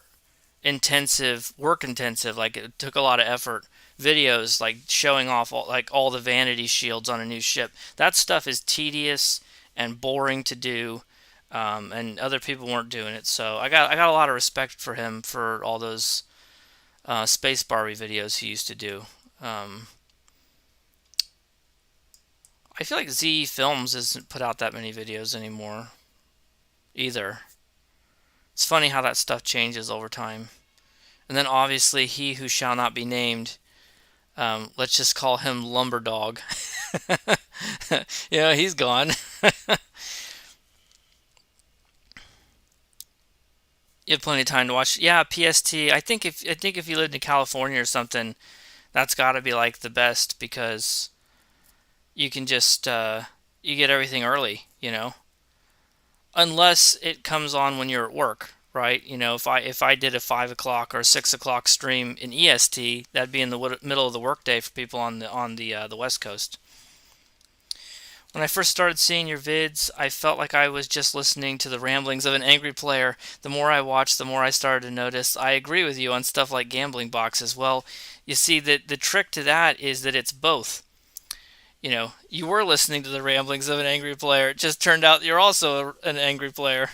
intensive, work intensive, like it took a lot of effort. Videos like showing off all the vanity shields on a new ship. That stuff is tedious and boring to do, and other people weren't doing it. So I got a lot of respect for him for all those Space Barbie videos he used to do. I feel like Z Films doesn't put out that many videos anymore either. It's funny how that stuff changes over time. And then obviously he who shall not be named. Let's just call him Lumberdog. Yeah, he's gone. You have plenty of time to watch. Yeah, PST. I think if you lived in California or something, that's got to be like the best because you can just you get everything early. Unless it comes on when you're at work, right? If I did a 5 o'clock or 6 o'clock stream in EST, that'd be in the middle of the workday for people on the West Coast. When I first started seeing your vids, I felt like I was just listening to the ramblings of an angry player. The more I watched, the more I started to notice. I agree with you on stuff like gambling boxes. Well, you see, the trick to that is that it's both. You were listening to the ramblings of an angry player. It just turned out you're also an angry player.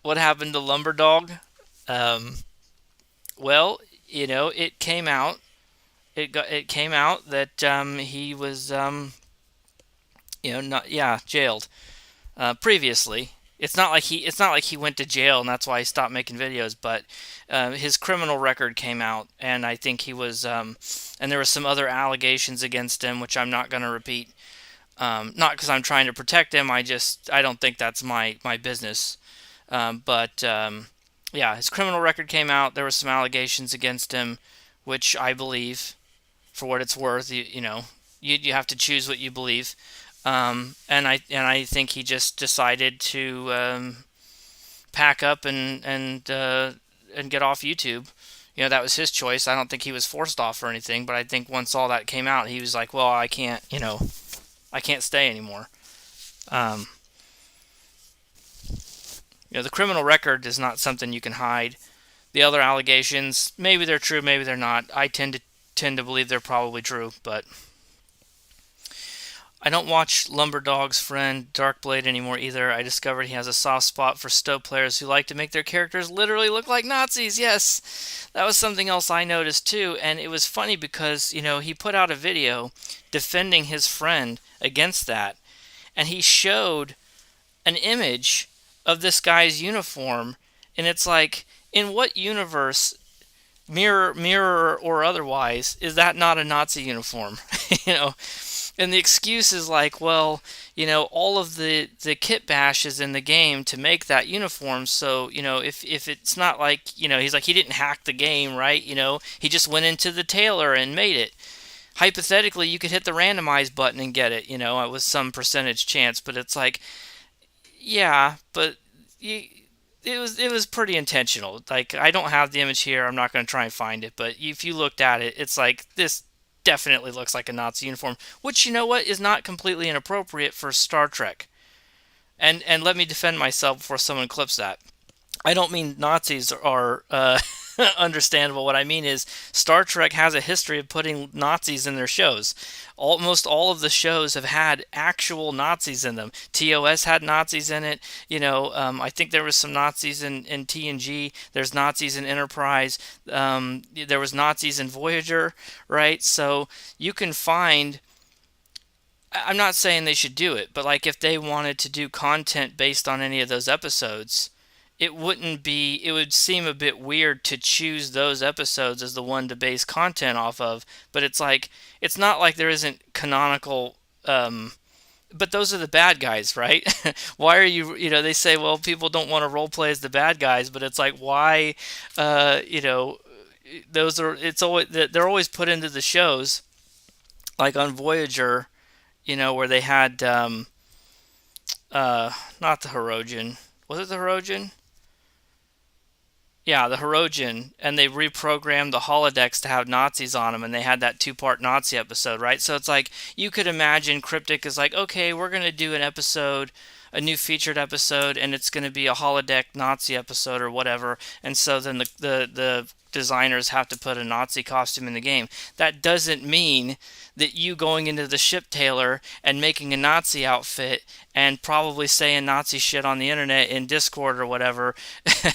What happened to Lumberdog? Um, well, it came out. It came out that he was not jailed previously. It's not like he went to jail and that's why he stopped making videos, but his criminal record came out, and I think he was and there was some other allegations against him, which I'm not going to repeat. Not because I'm trying to protect him. I don't think that's my business. But yeah, his criminal record came out. There were some allegations against him, which I believe, for what it's worth. You have to choose what you believe. And I think he just decided to pack up and get off YouTube. That was his choice. I don't think he was forced off or anything. But I think once all that came out, he was like, "Well, I can't stay anymore." Um, the criminal record is not something you can hide. The other allegations, maybe they're true, maybe they're not. I tend to believe they're probably true, but I don't watch Lumberdog's friend Darkblade anymore either. I discovered he has a soft spot for Stowe players who like to make their characters literally look like Nazis. Yes, that was something else I noticed too, and it was funny because he put out a video defending his friend against that, and he showed an image of this guy's uniform, and it's like, in what universe, mirror or otherwise, is that not a Nazi uniform? you know and the excuse is like, well, all of the kit bashes in the game to make that uniform. So, if it's not like, he's like, he didn't hack the game, right? He just went into the tailor and made it. Hypothetically, you could hit the randomize button and get it, with some percentage chance. But it's like, yeah, but it was pretty intentional. Like, I don't have the image here. I'm not going to try and find it. But if you looked at it, it's like, this definitely looks like a Nazi uniform, which, is not completely inappropriate for Star Trek. And let me defend myself before someone clips that. I don't mean Nazis are understandable. What I mean is Star Trek has a history of putting Nazis in their shows. Almost all of the shows have had actual Nazis in them. TOS had Nazis in it. I think there was some Nazis in TNG. There's Nazis in Enterprise. There was Nazis in Voyager, right? So you can find. I'm not saying they should do it, but like if they wanted to do content based on any of those episodes, it would seem a bit weird to choose those episodes as the one to base content off of. But it's like, it's not like there isn't canonical, but those are the bad guys, right? Why are they say, well, people don't want to role play as the bad guys, but it's like, why, those are, it's always, they're always put into the shows, like on Voyager, where they had, not the Hirogen. Was it the Hirogen? Yeah, the Hirogen, and they reprogrammed the holodecks to have Nazis on them, and they had that two-part Nazi episode, right? So it's like, you could imagine Cryptic is like, okay, we're going to do an episode, a new featured episode, and it's going to be a holodeck Nazi episode or whatever, and so then the designers have to put a Nazi costume in the game. That doesn't mean that you going into the ship tailor and making a Nazi outfit and probably saying Nazi shit on the internet in Discord or whatever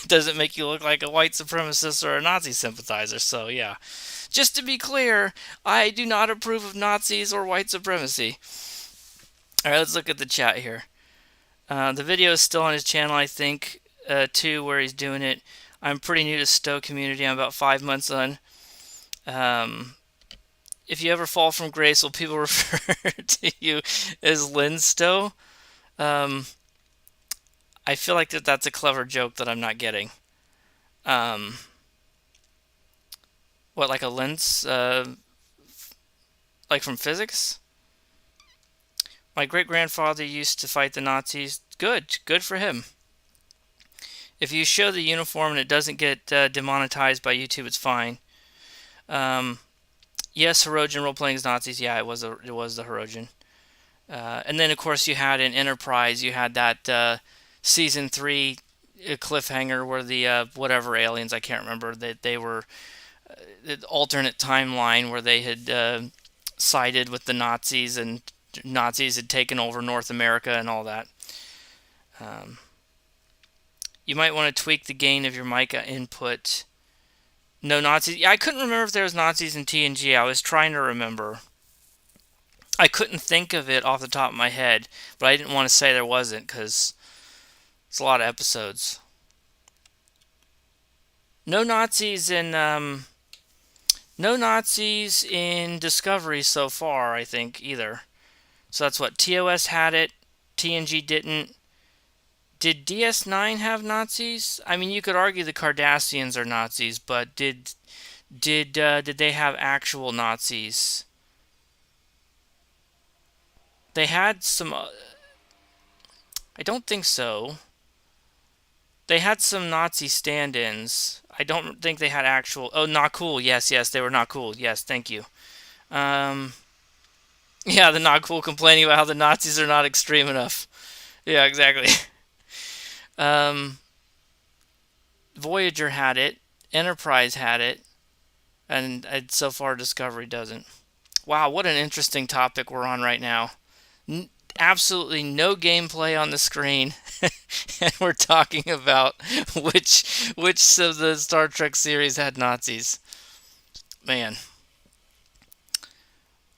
doesn't make you look like a white supremacist or a Nazi sympathizer. So yeah, just to be clear, I do not approve of Nazis or white supremacy. All right, let's look at the chat here. The video is still on his channel, I think, too, where he's doing it. I'm pretty new to Stowe community. I'm about 5 months on. If you ever fall from grace, will people refer to you as Lynn Stowe? I feel like that's a clever joke that I'm not getting. What, like a lens? Like from physics? My great-grandfather used to fight the Nazis. Good for him. If you show the uniform and it doesn't get demonetized by YouTube, it's fine. Yes, Hirogen role-playing as Nazis. Yeah, it was the Hirogen. And then, of course, you had in Enterprise, you had that Season 3 cliffhanger where the whatever aliens, I can't remember, that they were the alternate timeline where they had sided with the Nazis and Nazis had taken over North America and all that. Um, you might want to tweak the gain of your mic input. No Nazis. Yeah, I couldn't remember if there was Nazis in TNG. I was trying to remember. I couldn't think of it off the top of my head, but I didn't want to say there wasn't because it's a lot of episodes. No Nazis in no Nazis in Discovery so far, I think, either. So that's what TOS had it, TNG didn't. Did DS9 have Nazis? I mean, you could argue the Cardassians are Nazis, but did they have actual Nazis? They had some. I don't think so. They had some Nazi stand-ins. I don't think they had actual. Oh, not cool. Yes, yes, they were not cool. Yes, thank you. Um, yeah, the not cool complaining about how the Nazis are not extreme enough. Yeah, exactly. Um, Voyager had it. Enterprise had it. And so far Discovery doesn't. Wow, what an interesting topic we're on right now. Absolutely no gameplay on the screen, and we're talking about which of the Star Trek series had Nazis. Man,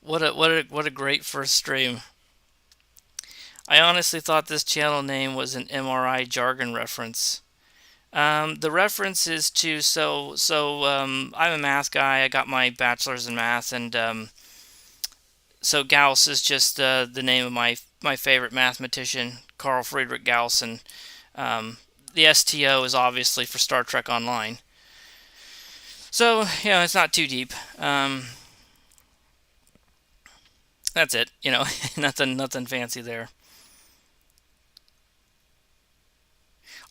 what a great first stream. I honestly thought this channel name was an MRI jargon reference. The reference is to I'm a math guy. I got my bachelor's in math, and so Gauss is just the name of my favorite mathematician, Carl Friedrich Gauss, and the STO is obviously for Star Trek Online. So it's not too deep. That's it. Nothing fancy there.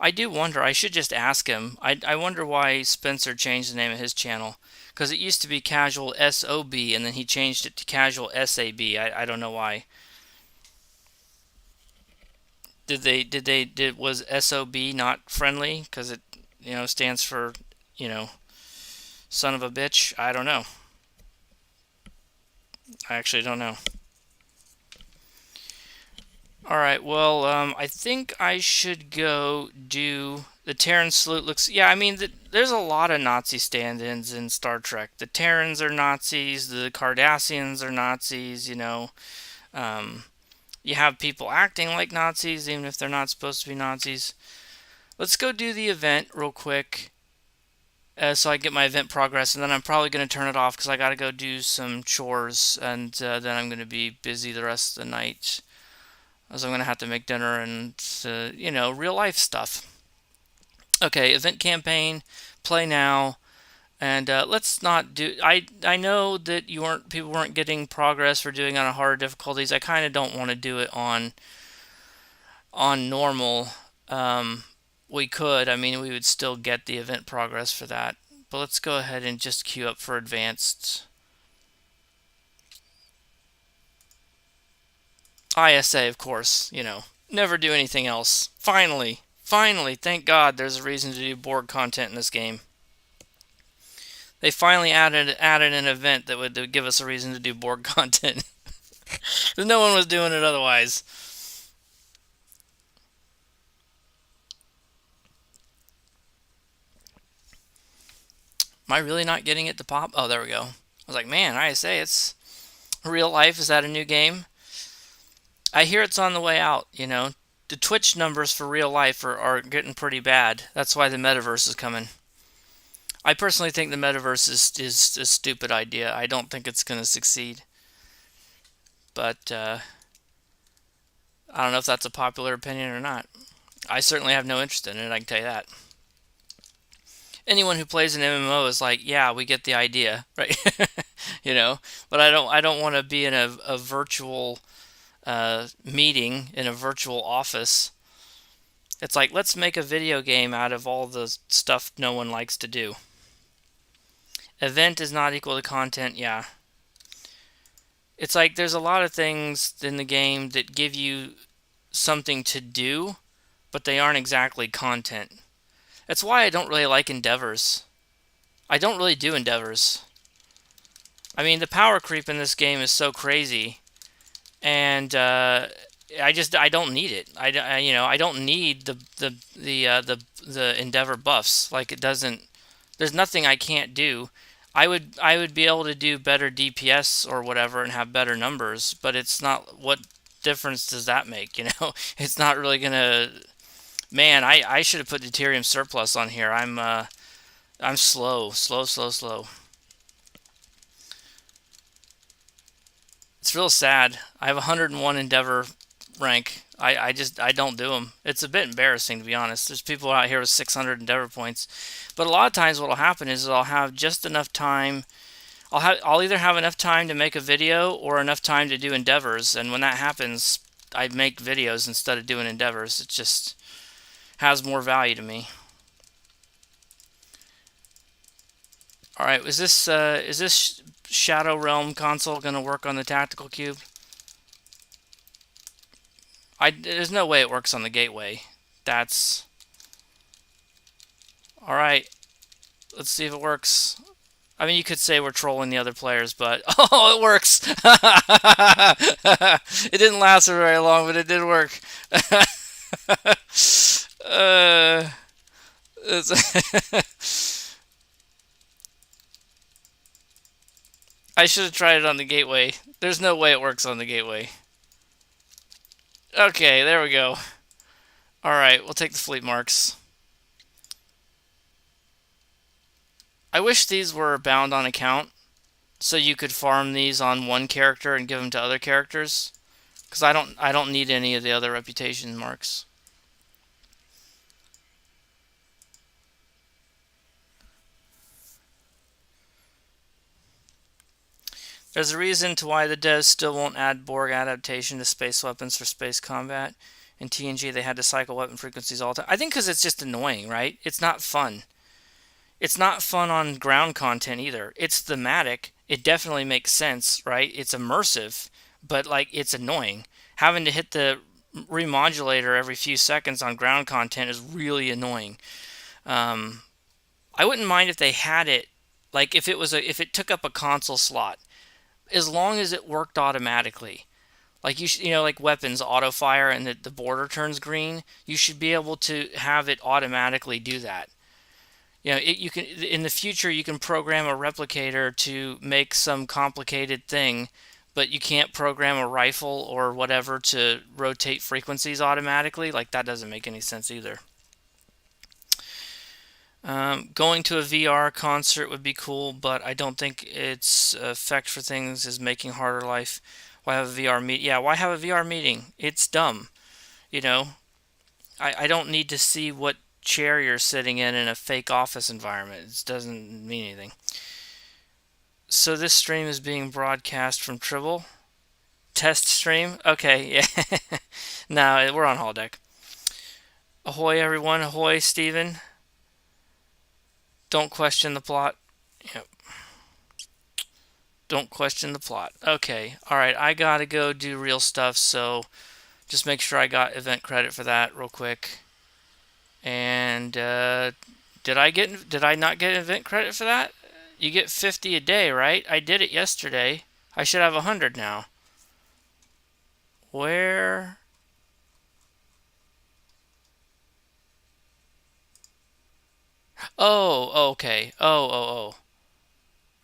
I do wonder. I should just ask him. I wonder why Spencer changed the name of his channel. Because it used to be Casual SOB, and then he changed it to Casual SAB. I don't know why. Was SOB not friendly? Because it, stands for, son of a bitch? I don't know. I actually don't know. Alright, well, I think I should go do the Terran salute. Looks, yeah, I mean, there's a lot of Nazi stand-ins in Star Trek. The Terrans are Nazis, the Cardassians are Nazis, you have people acting like Nazis, even if they're not supposed to be Nazis. Let's go do the event real quick, so I get my event progress, and then I'm probably going to turn it off because I got to go do some chores, and then I'm going to be busy the rest of the night. As I'm going to have to make dinner and, real life stuff. Okay, event campaign, play now, and let's not do. I know that people weren't getting progress for doing on harder difficulties. I kind of don't want to do it on normal. We could. I mean, we would still get the event progress for that. But let's go ahead and just queue up for advanced. ISA, of course, never do anything else. Finally, thank God there's a reason to do Borg content in this game. They finally added an event that would give us a reason to do Borg content. No one was doing it otherwise. Am I really not getting it to pop? Oh, there we go. I was like, man, ISA, it's real life. Is that a new game? I hear it's on the way out, The Twitch numbers for real life are getting pretty bad. That's why the metaverse is coming. I personally think the metaverse is a stupid idea. I don't think it's going to succeed. But I don't know if that's a popular opinion or not. I certainly have no interest in it, I can tell you that. Anyone who plays an MMO is like, yeah, we get the idea, right? But I don't want to be in a virtual meeting in a virtual office. It's like, let's make a video game out of all the stuff no one likes to do. Event is not equal to content, yeah. It's like there's a lot of things in the game that give you something to do, but they aren't exactly content. That's why I don't really like endeavors. I don't really do endeavors. I mean, the power creep in this game is so crazy, and I don't need it. I don't need the Endeavor buffs. Like it doesn't. There's nothing I can't do. I would be able to do better DPS or whatever and have better numbers, but it's not. What difference does that make? It's not really gonna. Man, I should have put Deuterium surplus on here. I'm slow, slow, slow, slow. It's real sad. I have 101 Endeavor rank. I don't do them. It's a bit embarrassing, to be honest. There's people out here with 600 Endeavor points, but a lot of times what'll happen is I'll have just enough time. I'll either have enough time to make a video or enough time to do endeavors, and when that happens, I make videos instead of doing endeavors. It just has more value to me. All right, is this Shadow Realm console gonna work on the tactical cube? There's no way it works on the gateway. That's all right. Let's see if it works. I mean, you could say we're trolling the other players, but oh, it works. It didn't last for very long, but it did work. uh, I should have tried it on the gateway. There's no way it works on the gateway. Okay, there we go. All right, we'll take the fleet marks. I wish these were bound on account, so you could farm these on one character and give them to other characters. Because I don't need any of the other reputation marks. There's a reason to why the devs still won't add Borg adaptation to space weapons for space combat. In TNG, they had to cycle weapon frequencies all the time. I think because it's just annoying, right? It's not fun. It's not fun on ground content either. It's thematic. It definitely makes sense, right? It's immersive, but like it's annoying. Having to hit the remodulator every few seconds on ground content is really annoying. Um, I wouldn't mind if they had it, like if it took up a console slot, as long as it worked automatically. Like like weapons auto fire and the border turns green. You should be able to have it automatically do that. You can in the future you can program a replicator to make some complicated thing, but you can't program a rifle or whatever to rotate frequencies automatically. Like that doesn't make any sense either. Going to a VR concert would be cool, but I don't think its effect for things is making harder life. Why have a VR meeting? Yeah, why have a VR meeting? It's dumb. You know, I don't need to see what chair you're sitting in a fake office environment. It doesn't mean anything. So this stream is being broadcast from Tribble. Test stream? Okay, yeah. No, we're on holodeck. Ahoy, everyone. Ahoy, Steven. Don't question the plot. Yep. Don't question the plot. Okay, alright, I gotta go do real stuff, so just make sure I got event credit for that real quick. And did I not get event credit for that? You get 50 a day, right? I did it yesterday. I should have 100 now. Where? Oh, okay. Oh.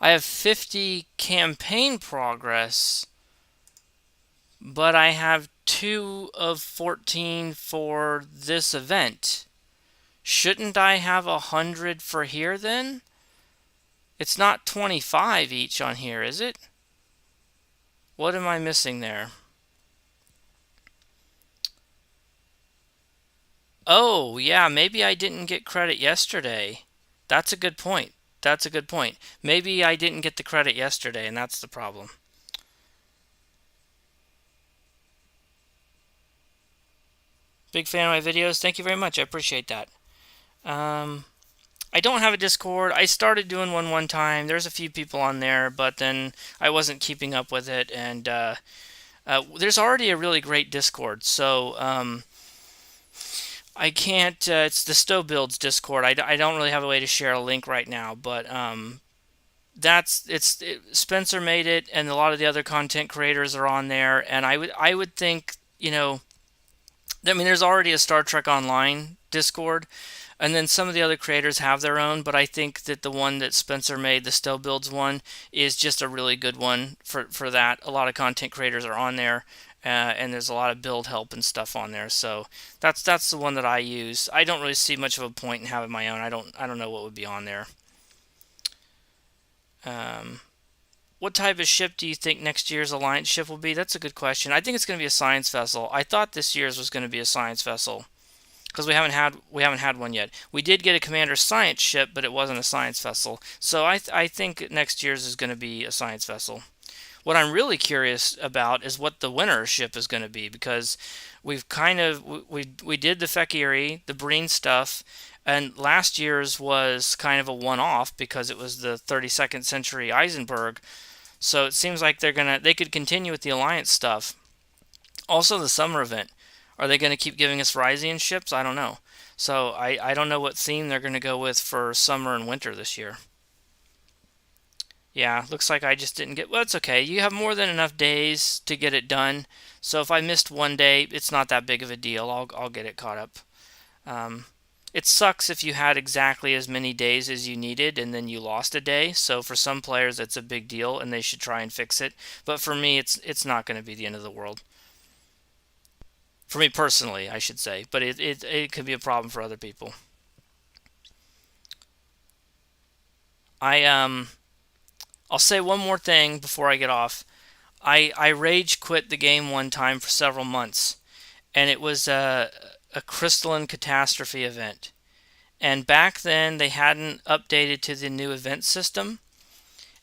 I have 50 campaign progress, but I have 2 of 14 for this event. Shouldn't I have 100 for here then? It's not 25 each on here, is it? What am I missing there? Oh, yeah, maybe I didn't get credit yesterday. That's a good point. That's a good point. Maybe I didn't get the credit yesterday, and that's the problem. Big fan of my videos. Thank you very much. I appreciate that. I don't have a Discord. I started doing one time. There's a few people on there, but then I wasn't keeping up with it, and there's already a really great Discord, so I can't. It's the Stow Builds Discord. I don't really have a way to share a link right now, but Spencer made it, and a lot of the other content creators are on there. And I would think, I mean, there's already a Star Trek Online Discord, and then some of the other creators have their own, but I think that the one that Spencer made, the Still Builds one, is just a really good one for that. A lot of content creators are on there, and there's a lot of build help and stuff on there. So that's the one that I use. I don't really see much of a point in having my own. I don't know what would be on there. Um, what type of ship do you think next year's Alliance ship will be? That's a good question. I think it's going to be a science vessel. I thought this year's was going to be a science vessel because we haven't had one yet. We did get a Commander Science ship, but it wasn't a science vessel. So I think next year's is going to be a science vessel. What I'm really curious about is what the winter ship is going to be, because we've kind of we did the Fekiri, the Breen stuff, and last year's was kind of a one-off because it was the 32nd century Eisenberg. So it seems like they could continue with the Alliance stuff. Also, the summer event. Are they going to keep giving us Ryzian ships? I don't know. So I don't know what theme they're going to go with for summer and winter this year. Yeah, looks like I just didn't get. Well, it's okay. You have more than enough days to get it done. So if I missed one day, it's not that big of a deal. I'll get it caught up. Um, it sucks if you had exactly as many days as you needed and then you lost a day. So for some players, it's a big deal and they should try and fix it. But for me, it's not going to be the end of the world. For me personally, I should say. But it could be a problem for other people. I I'll say one more thing before I get off. I rage quit the game one time for several months, and it was a crystalline catastrophe event. And back then they hadn't updated to the new event system,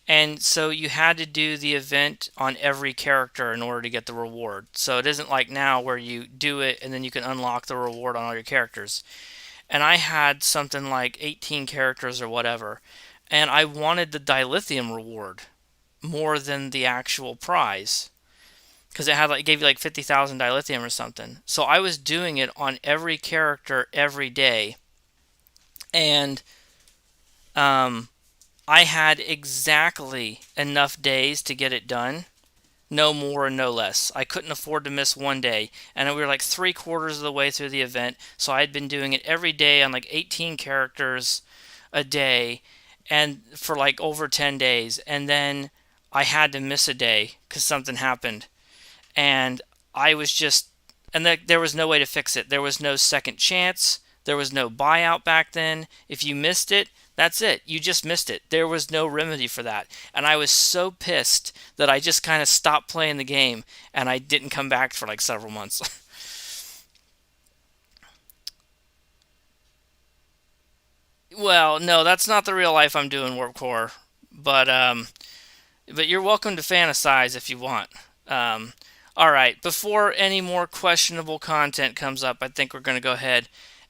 and so you had to do the event on every character in order to get the reward. So it isn't like now where you do it and then you can unlock the reward on all your characters. And I had something like 18 characters or whatever, and I wanted the dilithium reward more than the actual prize because it gave you like 50,000 dilithium or something. So I was doing it on every character every day, and um, I had exactly enough days to get it done. No more and no less. I couldn't afford to miss one day. And we were like 3/4 of the way through the event. So I had been doing it every day on like 18 characters a day and for like over 10 days. And then I had to miss a day because something happened. And I was just, and there was no way to fix it. There was no second chance. There was no buyout back then. If you missed it, that's it. You just missed it. There was no remedy for that. And I was so pissed that I just kind of stopped playing the game and I didn't come back for like several months. Well, no, that's not the real life I'm doing, Warp Core. But you're welcome to fantasize if you want. Um, all right, before any more questionable content comes up, I think we're going to go ahead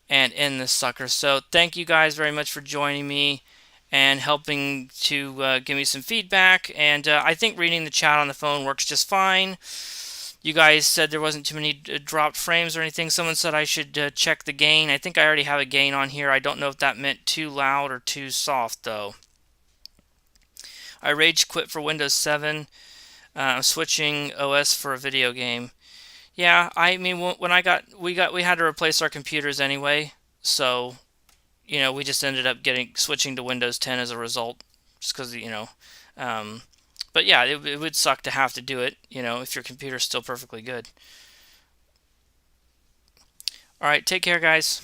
and end this sucker. So thank you guys very much for joining me and helping to give me some feedback. And I think reading the chat on the phone works just fine. You guys said there wasn't too many dropped frames or anything. Someone said I should check the gain. I think I already have a gain on here. I don't know if that meant too loud or too soft, though. I rage quit for Windows 7. I'm switching OS for a video game. Yeah, I mean, when we had to replace our computers anyway, so we just ended up switching to Windows 10 as a result, just because. Um, but yeah, it would suck to have to do it, if your computer's still perfectly good. All right, take care, guys.